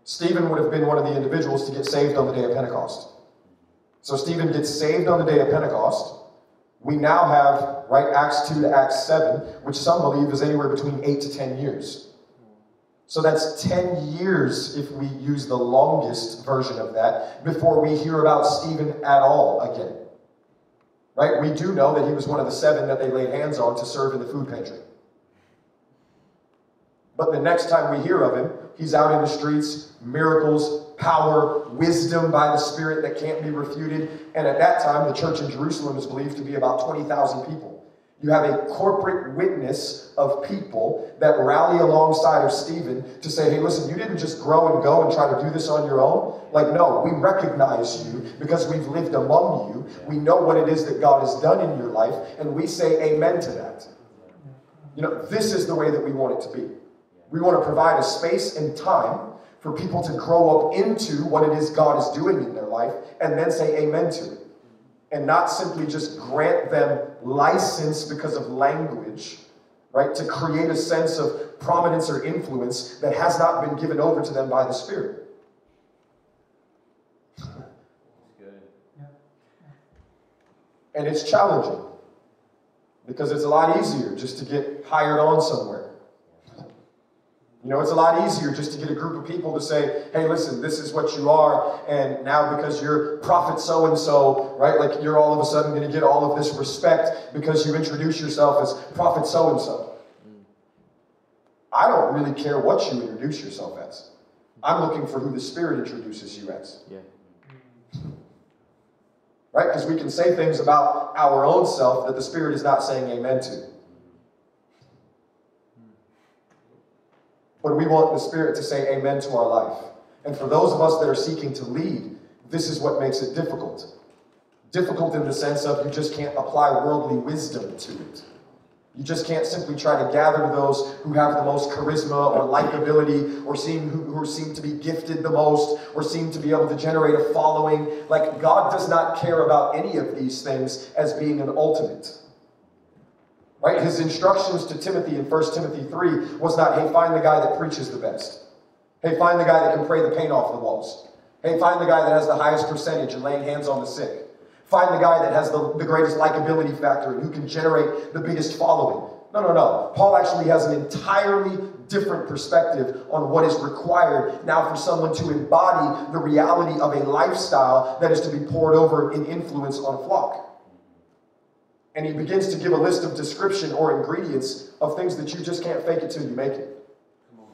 Stephen would have been one of the individuals to get saved on the day of Pentecost. So Stephen gets saved on the day of Pentecost. We now have, right, Acts 2 to Acts 7, which some believe is anywhere between 8 to 10 years. So that's 10 years, if we use the longest version of that, before we hear about Stephen at all again. Right? We do know that he was one of the 7 that they laid hands on to serve in the food pantry. But the next time we hear of him, he's out in the streets, miracles, power, wisdom by the Spirit that can't be refuted. And at that time, the church in Jerusalem is believed to be about 20,000 people. You have a corporate witness of people that rally alongside of Stephen to say, hey, listen, you didn't just grow and go and try to do this on your own. Like, no, we recognize you because we've lived among you. We know what it is that God has done in your life, and we say amen to that. You know, this is the way that we want it to be. We want to provide a space and time for people to grow up into what it is God is doing in their life and then say amen to it. And not simply just grant them license because of language, right, to create a sense of prominence or influence that has not been given over to them by the Spirit. Good. And it's challenging because it's a lot easier just to get hired on somewhere. You know, it's a lot easier just to get a group of people to say, hey, listen, this is what you are, and now because you're prophet so-and-so, right, like you're all of a sudden going to get all of this respect because you introduce yourself as prophet so-and-so. I don't really care what you introduce yourself as. I'm looking for who the Spirit introduces you as. Yeah. Right, because we can say things about our own self that the Spirit is not saying amen to. But we want the Spirit to say amen to our life. And for those of us that are seeking to lead, this is what makes it difficult. Difficult in the sense of you just can't apply worldly wisdom to it. You just can't simply try to gather those who have the most charisma or likability or who seem to be gifted the most or seem to be able to generate a following. Like, God does not care about any of these things as being an ultimate. Right? His instructions to Timothy in 1 Timothy 3 was not, hey, find the guy that preaches the best. Hey, find the guy that can pray the paint off the walls. Hey, find the guy that has the highest percentage in laying hands on the sick. Find the guy that has the greatest likability factor and who can generate the biggest following. No. Paul actually has an entirely different perspective on what is required now for someone to embody the reality of a lifestyle that is to be poured over in influence on a flock. And he begins to give a list of description or ingredients of things that you just can't fake it till you make it.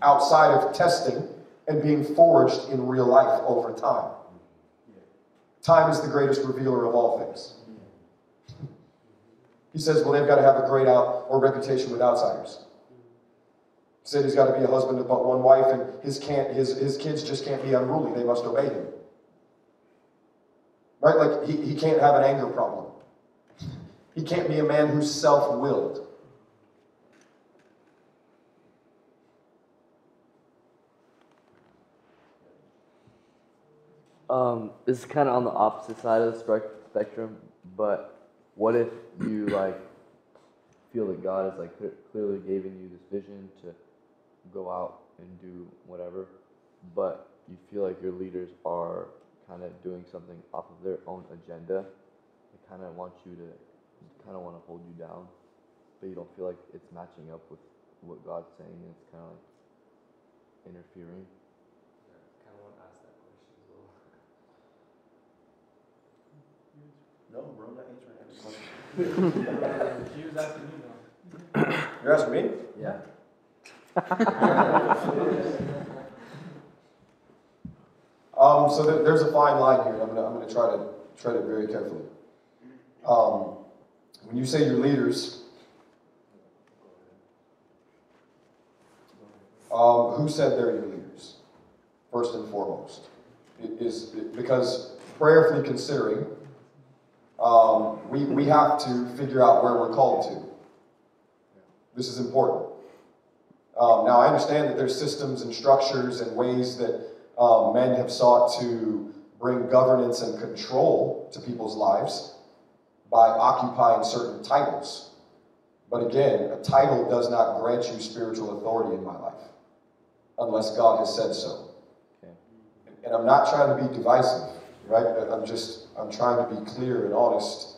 Outside of testing and being forged in real life over time. Time is the greatest revealer of all things. He says, well, they've got to have a great reputation with outsiders. He said he's got to be a husband of but one wife, and his kids just can't be unruly. They must obey him. right? Like, he can't have an anger problem. He can't be a man who's self-willed. This is kind of on the opposite side of the spectrum, but what if you like feel that God has like clearly given you this vision to go out and do whatever, but you feel like your leaders are kind of doing something off of their own agenda? They kind of want you to, kind of want to hold you down, but you don't feel like it's matching up with what God's saying, and it's kind of like interfering. I kind of want to ask that question as well. No, bro, not answering that question. He was asking me though. You're asking me? Yeah. So there's a fine line here. I'm gonna try to tread it very carefully. When you say your leaders, who said they're your leaders? First and foremost, because prayerfully considering, we have to figure out where we're called to. This is important. Now, I understand that there's systems and structures and ways that men have sought to bring governance and control to people's lives by occupying certain titles. But again, a title does not grant you spiritual authority in my life, unless God has said so. Okay. And I'm not trying to be divisive, right? I'm trying to be clear and honest.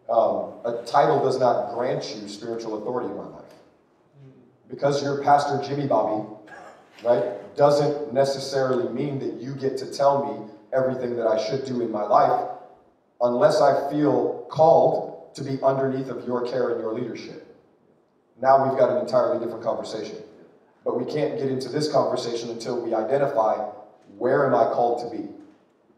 A title does not grant you spiritual authority in my life. Because you're Pastor Jimmy Bobby, right, doesn't necessarily mean that you get to tell me everything that I should do in my life, unless I feel called to be underneath of your care and your leadership. Now we've got an entirely different conversation. But we can't get into this conversation until we identify, where am I called to be?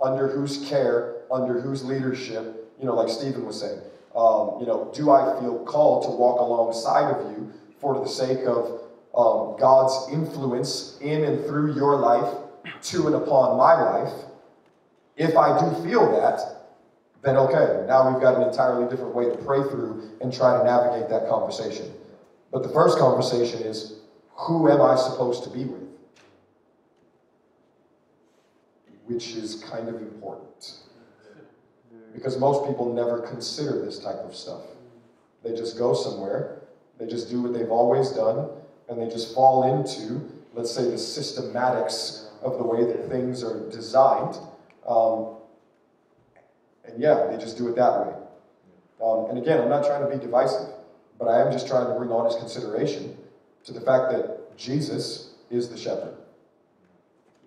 Under whose care, under whose leadership, like Stephen was saying. Do I feel called to walk alongside of you for the sake of God's influence in and through your life, to and upon my life? If I do feel that, then okay, now we've got an entirely different way to pray through and try to navigate that conversation. But the first conversation is, who am I supposed to be with? Which is kind of important. Because most people never consider this type of stuff. They just go somewhere, they just do what they've always done, and they just fall into, let's say, the systematics of the way that things are designed. And yeah, they just do it that way. And again, I'm not trying to be divisive, but I am just trying to bring honest consideration to the fact that Jesus is the shepherd.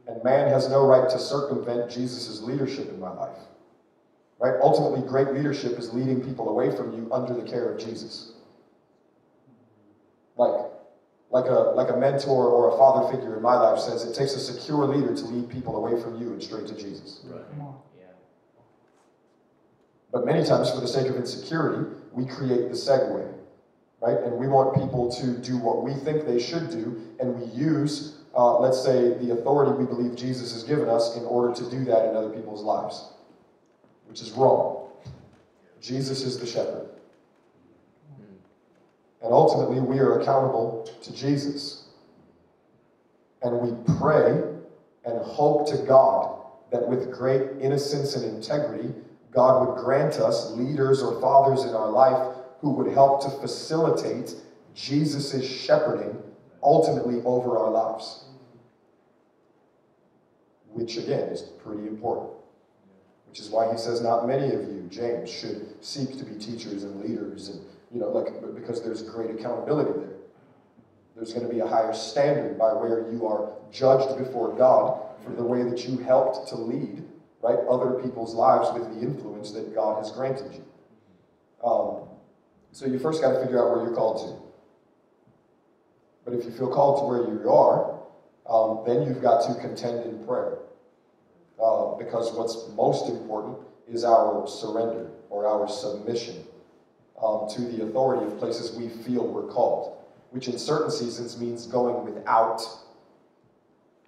And man has no right to circumvent Jesus' leadership in my life. Right? Ultimately, great leadership is leading people away from you under the care of Jesus. Like a mentor or a father figure in my life says, it takes a secure leader to lead people away from you and straight to Jesus. Right. Yeah. But many times, for the sake of insecurity, we create the segue, right? And we want people to do what we think they should do, and we use, let's say, the authority we believe Jesus has given us in order to do that in other people's lives, which is wrong. Jesus is the shepherd. And ultimately, we are accountable to Jesus. And we pray and hope to God that with great innocence and integrity, God would grant us leaders or fathers in our life who would help to facilitate Jesus' shepherding ultimately over our lives. Which, again, is pretty important. Which is why he says not many of you, James, should seek to be teachers and leaders, and because there's great accountability there. There's going to be a higher standard by where you are judged before God for the way that you helped to lead, right, other people's lives with the influence that God has granted you. So you first got to figure out where you're called to. But if you feel called to where you are, then you've got to contend in prayer. Because what's most important is our surrender or our submission to the authority of places we feel we're called, which in certain seasons means going without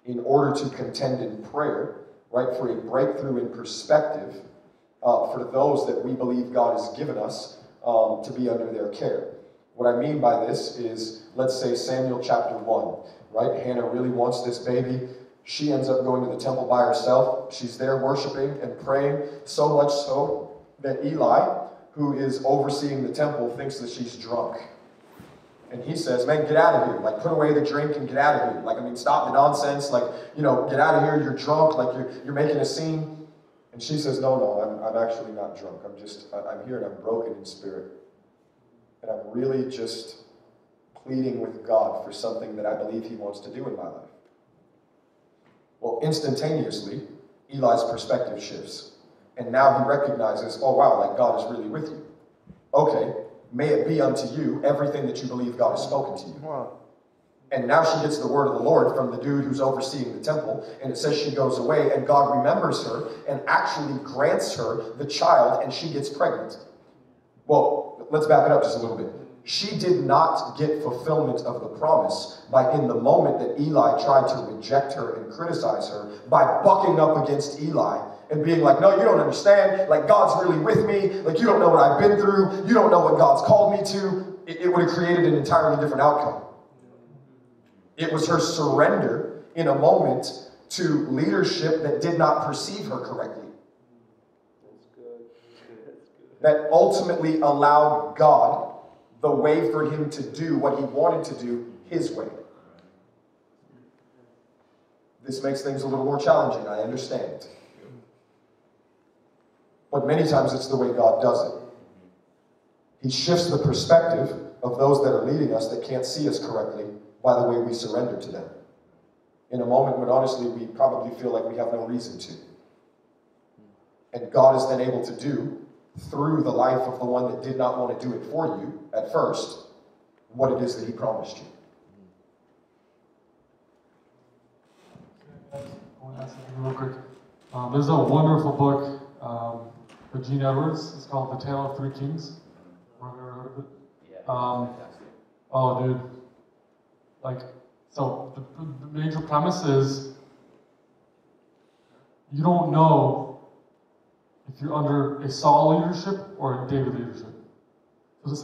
in order to contend in prayer, right, for a breakthrough in perspective for those that we believe God has given us to be under their care. What I mean by this is, let's say Samuel chapter 1, right? Hannah really wants this baby. She ends up going to the temple by herself. She's there worshiping and praying, so much so that Eli, who is overseeing the temple, thinks that she's drunk. And he says, man, get out of here. Like, put away the drink and get out of here. Like, I mean, stop the nonsense. Like, you know, get out of here. You're drunk. Like, you're making a scene. And she says, no, I'm actually not drunk. I'm here and I'm broken in spirit. And I'm really just pleading with God for something that I believe he wants to do in my life. Well, instantaneously, Eli's perspective shifts. And now he recognizes, oh wow, like God is really with you. Okay, may it be unto you everything that you believe God has spoken to you. Wow. And now she gets the word of the Lord from the dude who's overseeing the temple, and it says she goes away, and God remembers her and actually grants her the child, and she gets pregnant. Well, let's back it up just a little bit. She did not get fulfillment of the promise by, in the moment that Eli tried to reject her and criticize her, by bucking up against Eli and being like, no, you don't understand. Like, God's really with me. Like, you don't know what I've been through. You don't know what God's called me to. It would have created an entirely different outcome. It was her surrender in a moment to leadership that did not perceive her correctly. That ultimately allowed God the way for him to do what he wanted to do his way. This makes things a little more challenging, I understand. But many times it's the way God does it. He shifts the perspective of those that are leading us that can't see us correctly by the way we surrender to them. In a moment when honestly we probably feel like we have no reason to. And God is then able to do, through the life of the one that did not want to do it for you at first, what it is that he promised you. I want to ask something real quick. There's a wonderful book by Gene Edwards. It's called The Tale of Three Kings. Have you ever heard of it? Yeah. Oh, dude. Like, so the major premise is you don't know if you're under a Saul leadership or a David leadership.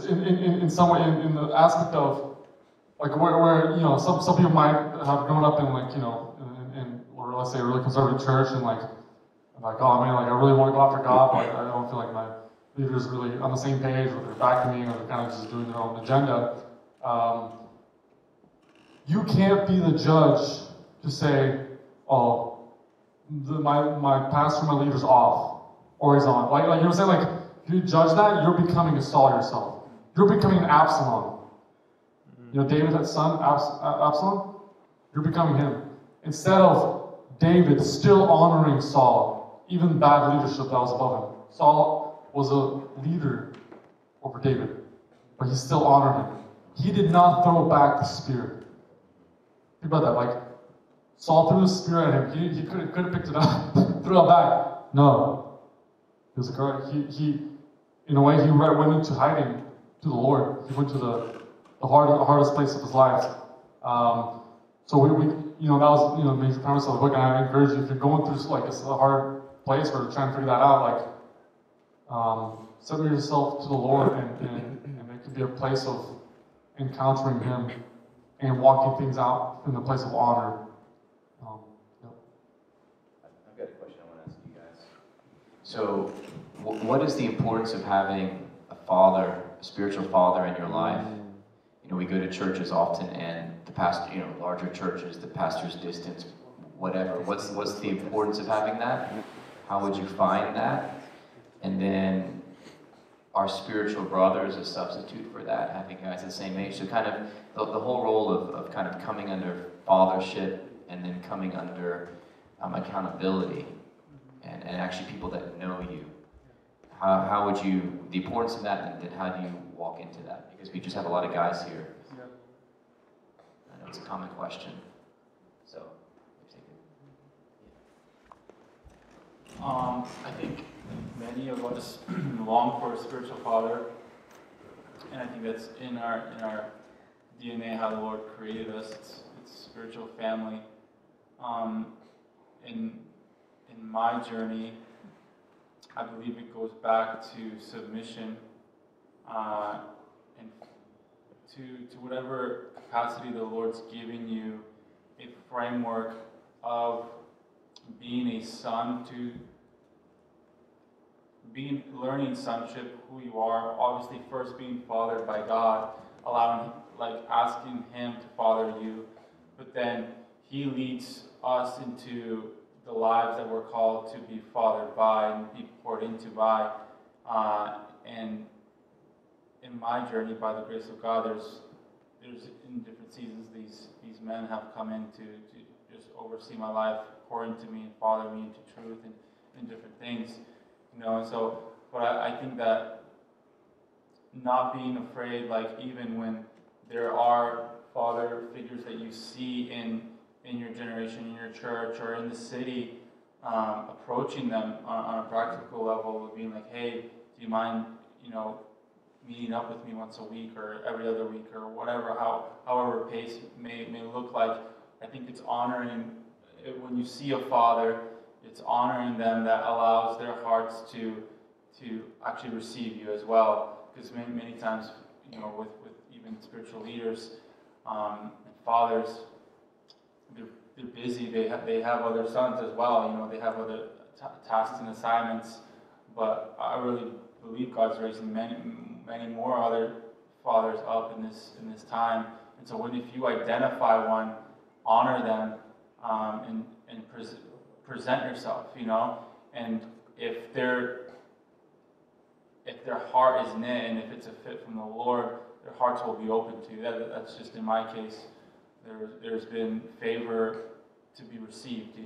In some way, in the aspect of, like, where you know, some people might have grown up in, like, you know, or let's say a really conservative church, and like, oh man, like, I really want to go after God, but I don't feel like my leader's really on the same page, or they're backing me, or they're kind of just doing their own agenda. You can't be the judge to say, oh, my pastor, my leader's off, or he's on. Like, you know what I'm saying? Like, if you judge that, you're becoming a Saul yourself. You're becoming an Absalom. You know, David had son, Absalom? You're becoming him. Instead of David still honoring Saul, even bad leadership that was above him. Saul was a leader over David, but he still honored him. He did not throw back the spear. Think about that. Like, Saul threw the spear at him. He could have picked it up, threw it back. No. He was correct. He in a way, he went into hiding to the Lord. He went to the hardest place of his life. So we you know, that was, you know, the major premise of the book. And I encourage you, if you're going through like a hard place or trying to figure that out, like, submit yourself to the Lord, and it can be a place of encountering Him and walking things out in the place of honor. Yep. I've got a question I want to ask you guys. So, what is the importance of having a father, a spiritual father in your life? You know, we go to churches often, and the pastor, you know, larger churches, the pastor's distance, whatever. What's the importance of having that? How would you find that? And then, are spiritual brothers a substitute for that, having guys the same age? So kind of the whole role of kind of coming under fathership and then coming under accountability and actually people that know you. How would you, the importance of that, and then how do you walk into that? Because we just have a lot of guys here. Yeah. I know it's a common question. So, I think many of us long for a spiritual father, and I think that's in our DNA, how the Lord created us. It's spiritual family. In my journey, I believe it goes back to submission and to whatever capacity the Lord's giving you, a framework of being a son, to learning sonship, who you are, obviously first being fathered by God, asking Him to father you, but then He leads us into the lives that we're called to be fathered by and be poured into by. And in my journey, by the grace of God, there's in different seasons these men have come in to just oversee my life, pour into me and father me into truth and different things, And so, but I think that not being afraid, even when there are father figures that you see in your generation, in your church, or in the city, approaching them on a practical level, being like, hey, do you mind, meeting up with me once a week or every other week or whatever, however pace may look like. I think it's honoring, when you see a father, it's honoring them that allows their hearts to actually receive you as well. Because many times, with even spiritual leaders and fathers, they're busy. They have other sons as well. They have other tasks and assignments. But I really believe God's raising many more other fathers up in this time. And so if you identify one, honor them and present yourself. And if their heart is knit and if it's a fit from the Lord, their hearts will be open to you. That's just in my case. There's been favor to be received,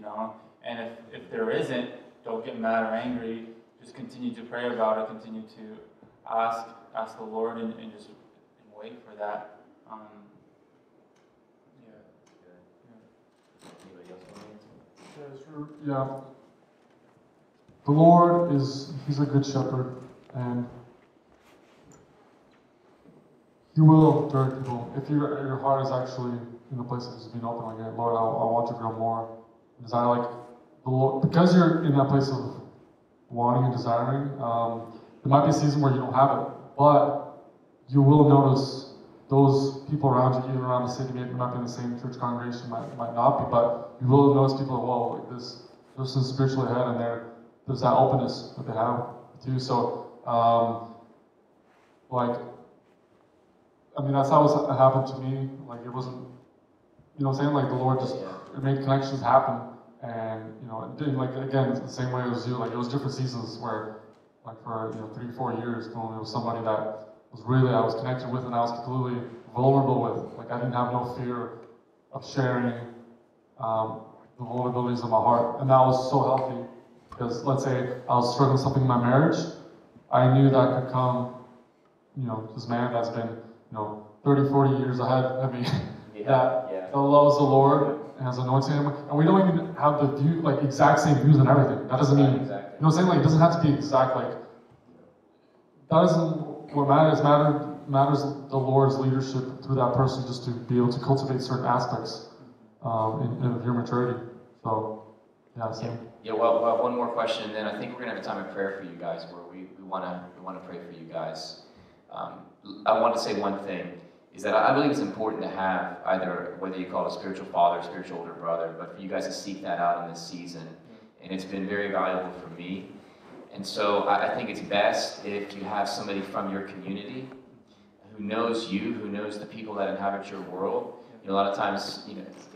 And if there isn't, don't get mad or angry. Just continue to pray about it. Continue to ask the Lord and just wait for that. Anybody else want to answer? Yeah, sure. Yeah. The Lord He's a good shepherd, and He will direct people. If your heart is actually in the place of just being open, like, hey, Lord, I want to grow more. Desire, the Lord, because you're in that place of wanting and desiring, there might be a season where you don't have it, but you will notice those people around you, even around the city, maybe might be in the same church congregation, might not be, but you will notice people, whoa, this person is spiritually ahead, and there's that openness that they have too. So, that's how it happened to me. It wasn't, the Lord just made connections happen. And, again, it's the same way as you. It was different seasons where, for 3-4 years, when there was somebody that was really, I was connected with and I was completely vulnerable with. I didn't have no fear of sharing the vulnerabilities of my heart. And that was so healthy. Because let's say I was struggling with something in my marriage, I knew that could come, this man that's been, 30, 40 years ahead of me, that loves the Lord and has anointed him. And we don't even have the view, exact same views on everything. That doesn't mean, exactly. You know what I'm saying? It doesn't have to be exact, that isn't what matters. Matters the Lord's leadership through that person, just to be able to cultivate certain aspects of your maturity. So, yeah, same. Yeah, well, one more question, and then I think we're going to have a time of prayer for you guys where we want to pray for you guys. I want to say one thing, is that I believe it's important to have either, whether you call it a spiritual father, spiritual older brother, but for you guys to seek that out in this season. And it's been very valuable for me. And so I think it's best if you have somebody from your community who knows you, who knows the people that inhabit your world. A lot of times,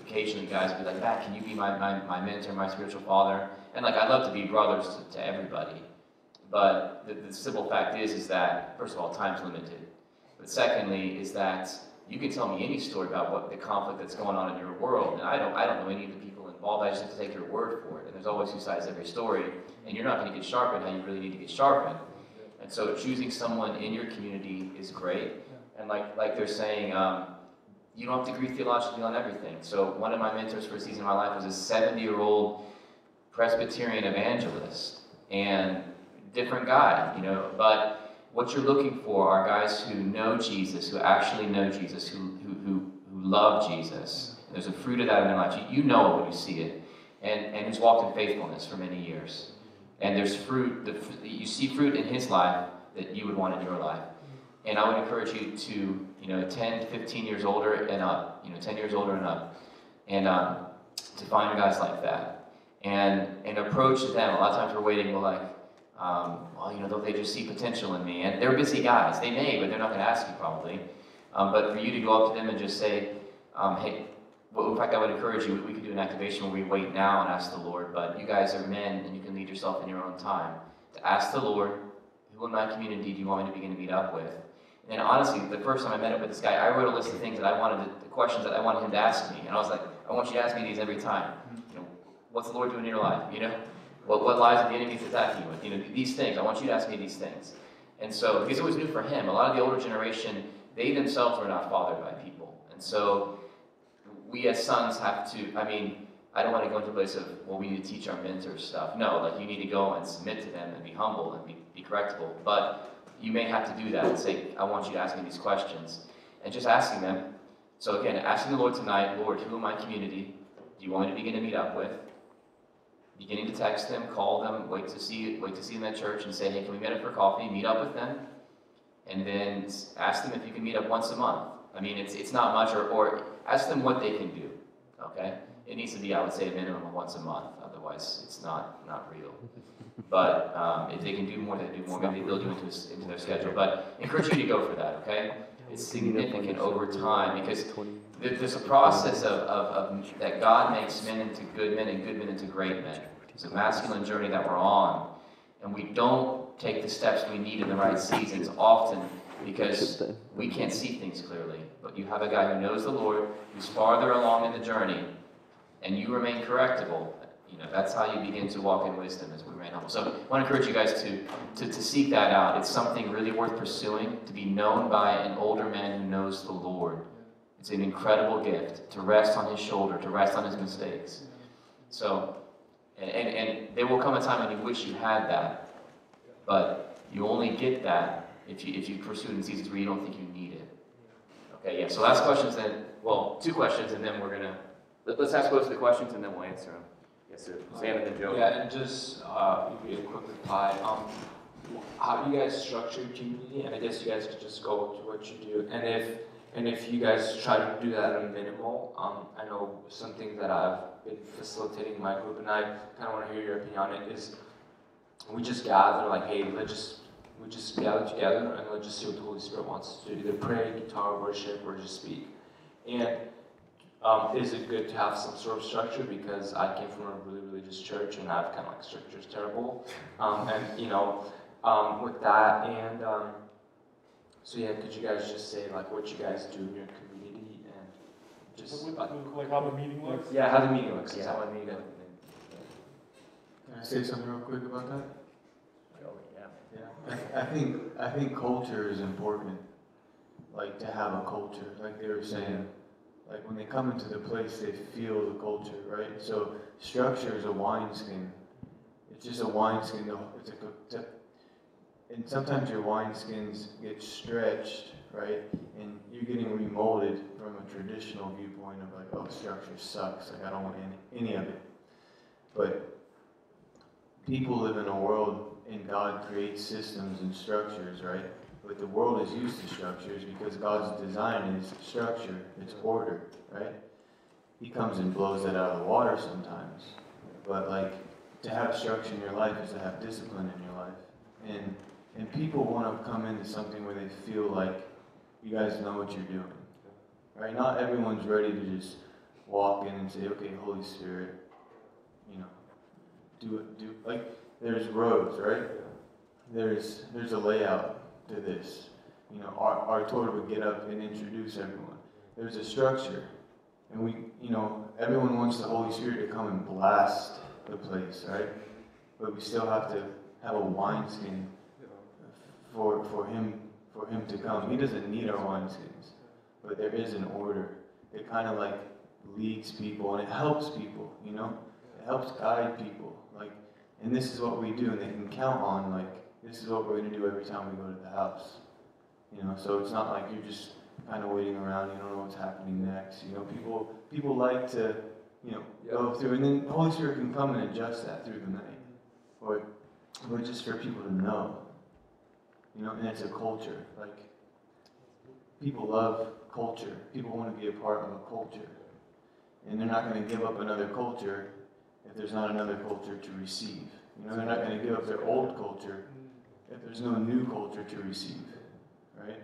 occasionally guys be like, Matt, can you be my mentor, my spiritual father? And I'd love to be brothers to everybody. But the simple fact is that, first of all, time's limited. But secondly, is that you can tell me any story about what the conflict that's going on in your world, and I don't know any of the people involved. I just have to take your word for it. And there's always two sides to every story, and you're not going to get sharpened how you really need to get sharpened. And so choosing someone in your community is great. And like they're saying, you don't have to agree theologically on everything. So one of my mentors for a season of my life was a 70-year-old Presbyterian evangelist, and different guy, but what you're looking for are guys who know Jesus, who actually know Jesus, who love Jesus. And there's a fruit of that in their life. You know it when you see it. And who's walked in faithfulness for many years. And there's fruit, you see fruit in his life that you would want in your life. And I would encourage you to, 10, 15 years older and up, 10 years older and up, and to find guys like that. And approach them. A lot of times we're waiting, we're like, don't they just see potential in me? And they're busy guys. They may, but they're not going to ask you probably. But for you to go up to them and just say, hey, well, in fact, I would encourage you, we could do an activation where we wait now and ask the Lord, but you guys are men and you can lead yourself in your own time. To ask the Lord, who in my community do you want me to begin to meet up with? And honestly, the first time I met up with this guy, I wrote a list of things that I wanted, the questions that I wanted him to ask me. And I was like, I want you to ask me these every time. What's the Lord doing in your life? What lies of the enemy is attacking you with? These things. I want you to ask me these things. And so, because it was new for him, a lot of the older generation, they themselves were not fathered by people. And so, we as sons have to, I don't want to go into a place of, well, we need to teach our mentors stuff. No, you need to go and submit to them and be humble and be correctable. But you may have to do that and say, I want you to ask me these questions. And just asking them. So again, asking the Lord tonight, Lord, who in my community do you want me to begin to meet up with? Beginning to text them, call them, wait to see them at church and say, hey, can we meet up for coffee? Meet up with them. And then ask them if you can meet up once a month. It's not much, or ask them what they can do, okay? It needs to be, I would say, a minimum of once a month. Otherwise, it's not real. But if they can do more, they do more. Maybe they'll do into their schedule. But I encourage you to go for that, okay? It's significant over time because there's a process of that God makes men into good men and good men into great men. It's a masculine journey that we're on. And we don't take the steps we need in the right seasons often because we can't see things clearly. But you have a guy who knows the Lord, who's farther along in the journey, and you remain correctable. That's how you begin to walk in wisdom as we remain humble. So I want to encourage you guys to seek that out. It's something really worth pursuing, to be known by an older man who knows the Lord. It's an incredible gift to rest on his shoulder, to rest on his mistakes. So, and there will come a time when you wish you had that, but you only get that if you pursue it in seasons where you don't think you need it. Okay, yeah, so last questions then, well, 2 questions, and then we're going to, let's ask both of the questions and then we'll answer them. Yes, sir. Sam and then Joe. Yeah, and just maybe a quick reply. How do you guys structure your community? And I guess you guys could just go to what you do. And if you guys try to do that at a minimal, I know something that I've been facilitating in my group, and I kind of want to hear your opinion on it, is we just gather like, hey, we just gather together and let's just see what the Holy Spirit wants to do. Either pray, guitar, worship, or just speak. And is it good to have some sort of structure? Because I came from a really religious church, and I've kind of like structure's terrible. With that, and so yeah, could you guys just say like what you guys do in your community and just like how the meeting looks? Yeah, how the meeting looks. Yeah. How I mean it. Can I say something real quick about that? Oh, yeah. Yeah, I think culture is important. Like to have a culture, like they were saying. Like when they come into the place, they feel the culture, right? So structure is a wineskin. It's just a wineskin. And sometimes your wineskins get stretched, right? And you're getting remolded from a traditional viewpoint of like, oh, structure sucks. Like I don't want any of it. But people live in a world, and God creates systems and structures, right? But the world is used to structures because God's design is structure, it's order, right? He comes and blows that out of the water sometimes. But like, to have structure in your life is to have discipline in your life. And people want to come into something where they feel like you guys know what you're doing, right? Not everyone's ready to just walk in and say, okay, Holy Spirit, do like, there's roads, right? There's a layout to this. Artur would get up and introduce everyone. There's a structure. And everyone wants the Holy Spirit to come and blast the place, right? But we still have to have a wineskin for him to come. He doesn't need our wineskins. But there is an order. It kind of like leads people and it helps people, It helps guide people. And this is what we do, and they can count on this is what we're going to do every time we go to the house. So it's not like you're just kind of waiting around, you don't know what's happening next. People like to, go through, and then the Holy Spirit can come and adjust that through the night. Or but just for people to know. You know, and it's a culture. Like, people love culture. People want to be a part of a culture. And they're not going to give up another culture if there's not another culture to receive. You know, they're not going to give up their old culture if there's no new culture to receive. Right?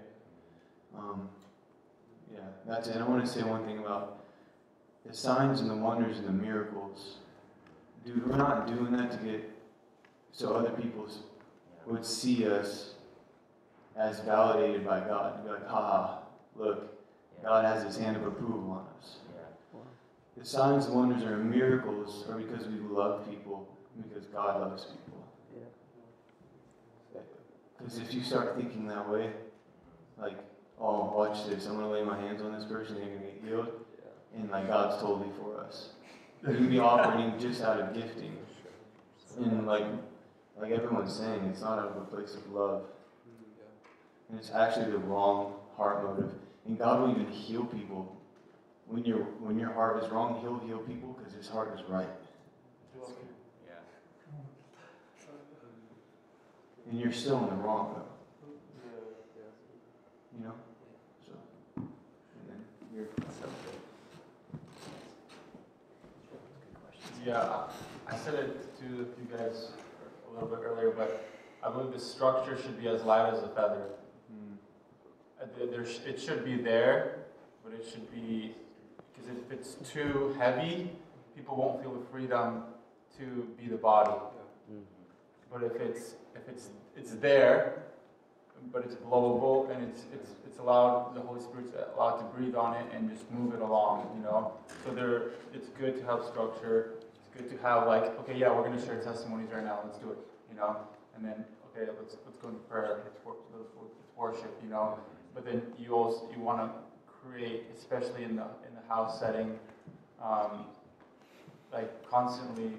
Yeah, that's it. And I want to say one thing about the signs and the wonders and the miracles. Dude, we're not doing that to get so other people would see us as validated by God. And be like, haha, look, God has his hand of approval on us. The signs and wonders or miracles are because we love people and because God loves people. Because if you start thinking that way, like, oh, watch this, I'm going to lay my hands on this person, they're going to get healed, and like God's totally for us. You can be operating just out of gifting. And like everyone's saying, it's not out of a place of love. And it's actually the wrong heart motive. And God will even heal people. When your heart is wrong, he'll heal people because his heart is right. Yeah. And you're still in the wrong though. You know? So, and then you're Yeah, I said it to you guys a little bit earlier, but I believe the structure should be as light as a feather. It should be there, but it should be, because if it's too heavy, people won't feel the freedom to be the body. But if it's there, but it's blowable and it's allowed, the Holy Spirit's allowed to breathe on it and just move it along, you know. So it's good to have structure. It's good to have like, okay, yeah, we're going to share testimonies right now. Let's do it, you know. And then, okay, let's go into prayer. Let's worship, you know. But then you want to create, especially in the house setting, like constantly,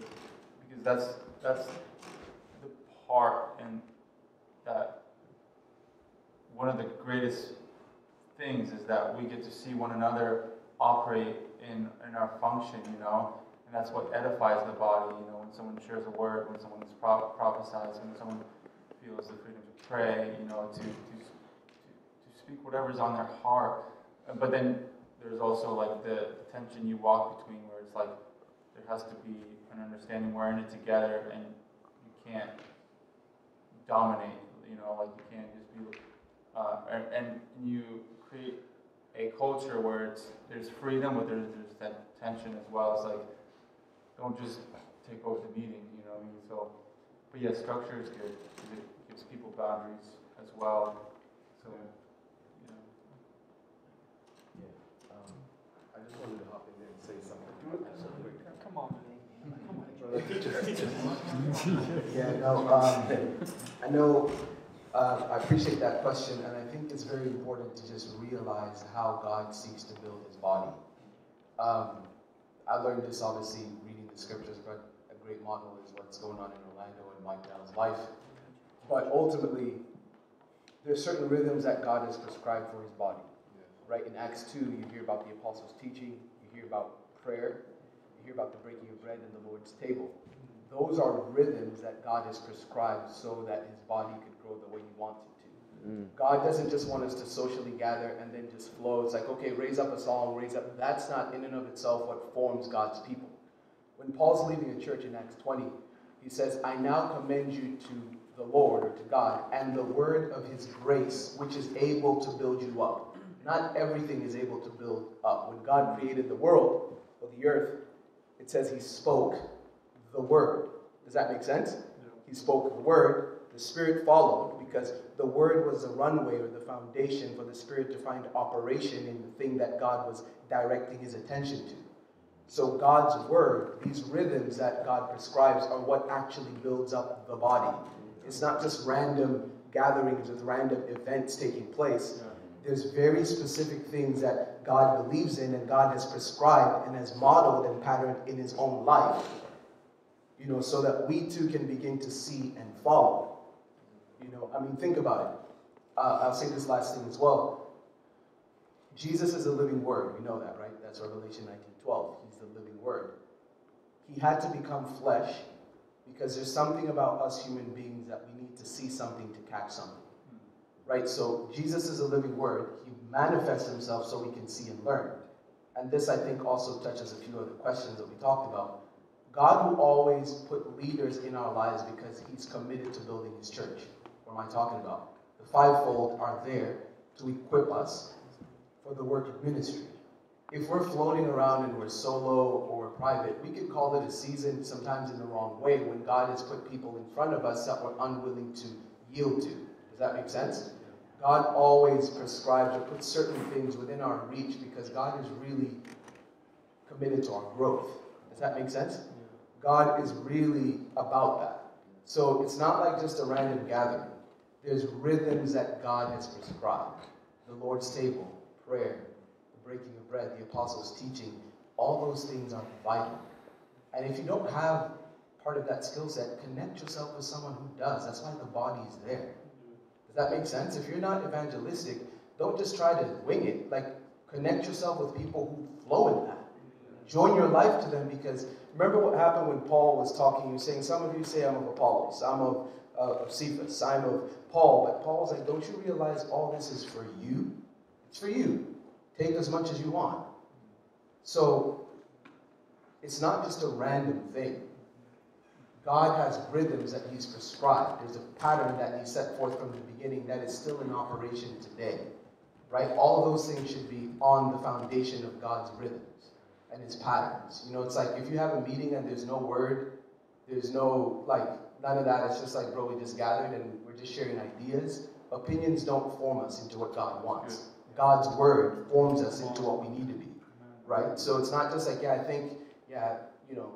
because that's the part, and that one of the greatest things is that we get to see one another operate in our function, you know, and that's what edifies the body, you know, when someone shares a word, when someone prophesies, when someone feels the freedom to pray, you know, to speak whatever's on their heart. But then there's also like the tension you walk between, where it's like there has to be an understanding we're in it together, and you can't dominate, you know, like you can't just be, and you create a culture where there's freedom, but there's that tension as well. It's like, don't just take over the meeting, you know what I mean? So, but yeah, structure is good because it gives people boundaries as well. So, you know. I just wanted to hop in there and say something. Come on, Yeah, no, I know, I appreciate that question, and I think it's very important to just realize how God seeks to build his body. I learned this obviously reading the scriptures, but a great model is what's going on in Orlando and Mike Dell's life. But ultimately, there's certain rhythms that God has prescribed for his body. Right, in Acts 2, you hear about the apostles' teaching, you hear about prayer, you hear about the breaking of bread and the Lord's table. Those are rhythms that God has prescribed so that his body could grow the way he wants it to. God doesn't just want us to socially gather and then just flow. It's like, okay, raise up a song, raise up. That's not in and of itself what forms God's people. When Paul's leaving the church in Acts 20, he says, I now commend you to the Lord, or to God, and the word of his grace, which is able to build you up. Not everything is able to build up. When God created the world, or the earth, it says he spoke the word. Does that make sense? Yeah. He spoke the word, the Spirit followed, because the word was the runway or the foundation for the Spirit to find operation in the thing that God was directing his attention to. So God's word, these rhythms that God prescribes, are what actually builds up the body. It's not just random gatherings with random events taking place. Yeah. There's very specific things that God believes in and God has prescribed and has modeled and patterned in his own life. You know, so that we too can begin to see and follow. You know, I mean, think about it. I'll say this last thing as well. Jesus is a living word. We know that, right? That's Revelation 19:12. He's the living word. He had to become flesh because there's something about us human beings that we need to see something to catch something, right? So Jesus is a living word. He manifests himself so we can see and learn. And this, I think, also touches a few other questions that we talked about. God will always put leaders in our lives because he's committed to building his church. What am I talking about? The fivefold are there to equip us for the work of ministry. If we're floating around and we're solo or we're private, we can call it a season sometimes in the wrong way when God has put people in front of us that we're unwilling to yield to. Does that make sense? God always prescribes or puts certain things within our reach because God is really committed to our growth. Does that make sense? God is really about that. So it's not like just a random gathering. There's rhythms that God has prescribed. The Lord's table, prayer, the breaking of bread, the apostles' teaching, all those things are vital. And if you don't have part of that skill set, connect yourself with someone who does. That's why the body is there. Does that make sense? If you're not evangelistic, don't just try to wing it. Like, connect yourself with people who flow in that. Join your life to them, because remember what happened when Paul was talking. He was saying, some of you say I'm of Apollos, I'm of Cephas, I'm of Paul. But Paul was like, don't you realize all this is for you? It's for you. Take as much as you want. So it's not just a random thing. God has rhythms that he's prescribed. There's a pattern that he set forth from the beginning that is still in operation today. Right? All of those things should be on the foundation of God's rhythms and his patterns. You know, it's like if you have a meeting and there's no word, there's no, like, none of that. It's just like, bro, we just gathered and we're just sharing ideas. Opinions don't form us into what God wants. God's word forms us into what we need to be. Right? So it's not just like, yeah, I think, yeah, you know,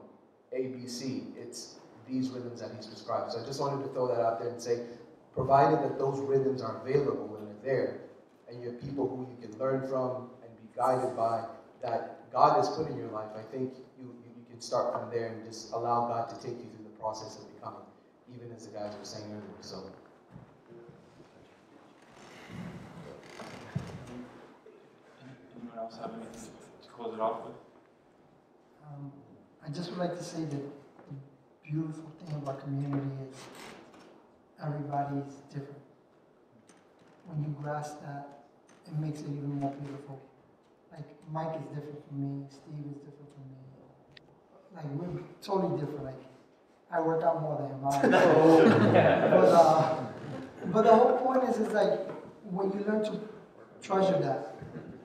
A, B, C. It's these rhythms that he's prescribed. So I just wanted to throw that out there and say, provided that those rhythms are available and they're there, and you have people who you can learn from and be guided by, that God has put in your life, I think you can start from there and just allow God to take you through the process of becoming, even as the guys were saying earlier. So. Anyone else have anything to close it off with? I just would like to say that the beautiful thing about community is everybody's different. When you grasp that, it makes it even more beautiful. Like, Mike is different from me, Steve is different from me. Like, we're totally different. Like, I work out more than him. But the whole point is like, when you learn to treasure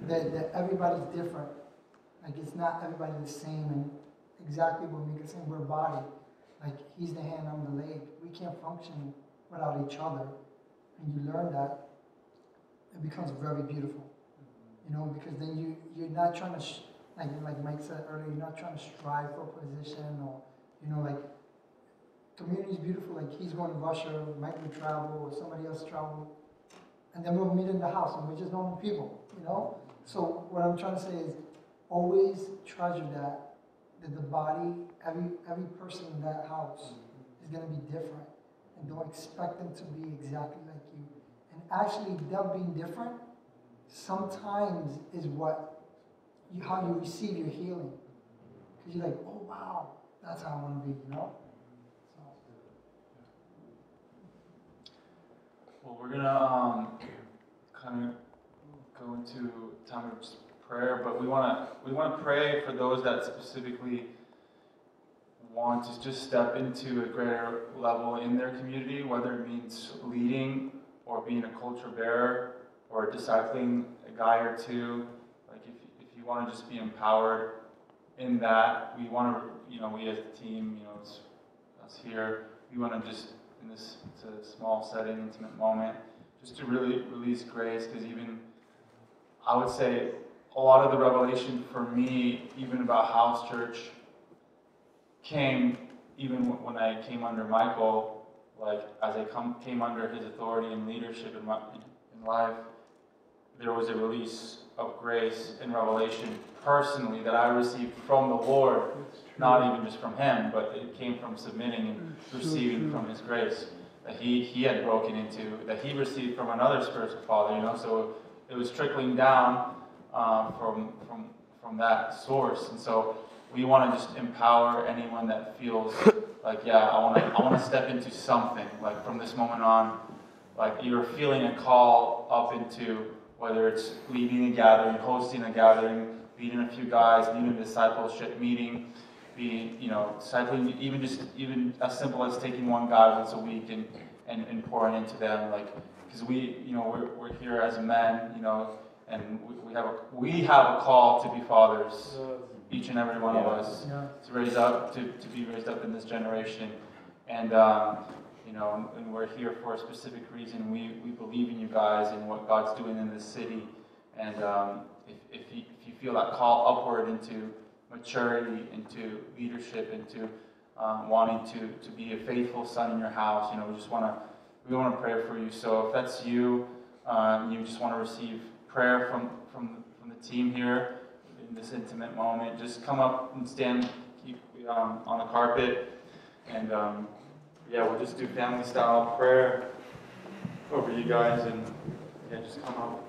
that everybody's different. Like, it's not everybody the same, and exactly what makes us saying, we're a body. Like, he's the hand, I'm the leg. We can't function without each other. And you learn that, it becomes very beautiful. You know, because then you're not trying to, like Mike said earlier, you're not trying to strive for a position, or, you know, like, community is beautiful. Like, he's going to Russia, Mike would travel, or somebody else travel, and then we'll meet in the house, and we're just normal people, you know? So what I'm trying to say is, always treasure that the body, every person in that house is going to be different, and don't expect them to be exactly like you. And actually, them being different sometimes is how you receive your healing. Because you're like, oh wow, that's how I want to be, you know? Well, we're gonna kind of go into time of prayer, but we want to pray for those that specifically want to just step into a greater level in their community, whether it means leading or being a culture bearer or discipling a guy or two. Like, if you want to just be empowered in that, we want to, you know, we as a team, you know, it's us here, we want to just, in this, it's a small setting, intimate moment, just to really release grace, because even, I would say, a lot of the revelation for me, even about house church, came even when I came under Michael, like, as I came under his authority and leadership in life, there was a release of grace and revelation personally that I received from the Lord, not even just from him, but it came from submitting and receiving from his grace that he had broken into, that he received from another spiritual father, you know, so it was trickling down from that source. And so we want to just empower anyone that feels like, yeah, I want to step into something. Like from this moment on, like you're feeling a call up into whether it's leading a gathering, hosting a gathering, leading a few guys, leading a discipleship meeting, discipling, even as simple as taking one guy once a week and pouring into them, like, because we're here as men, and we have a call to be fathers, each and every one of us, to be raised up in this generation, and and we're here for a specific reason. We believe in you guys and what God's doing in this city, and if you feel that call upward into maturity, into leadership, into wanting to be a faithful son in your house, we want to pray for you. So if that's you, you just want to receive prayer from the team here in this intimate moment, just come up and stand on the carpet, and we'll just do family style prayer over you guys, and just come up.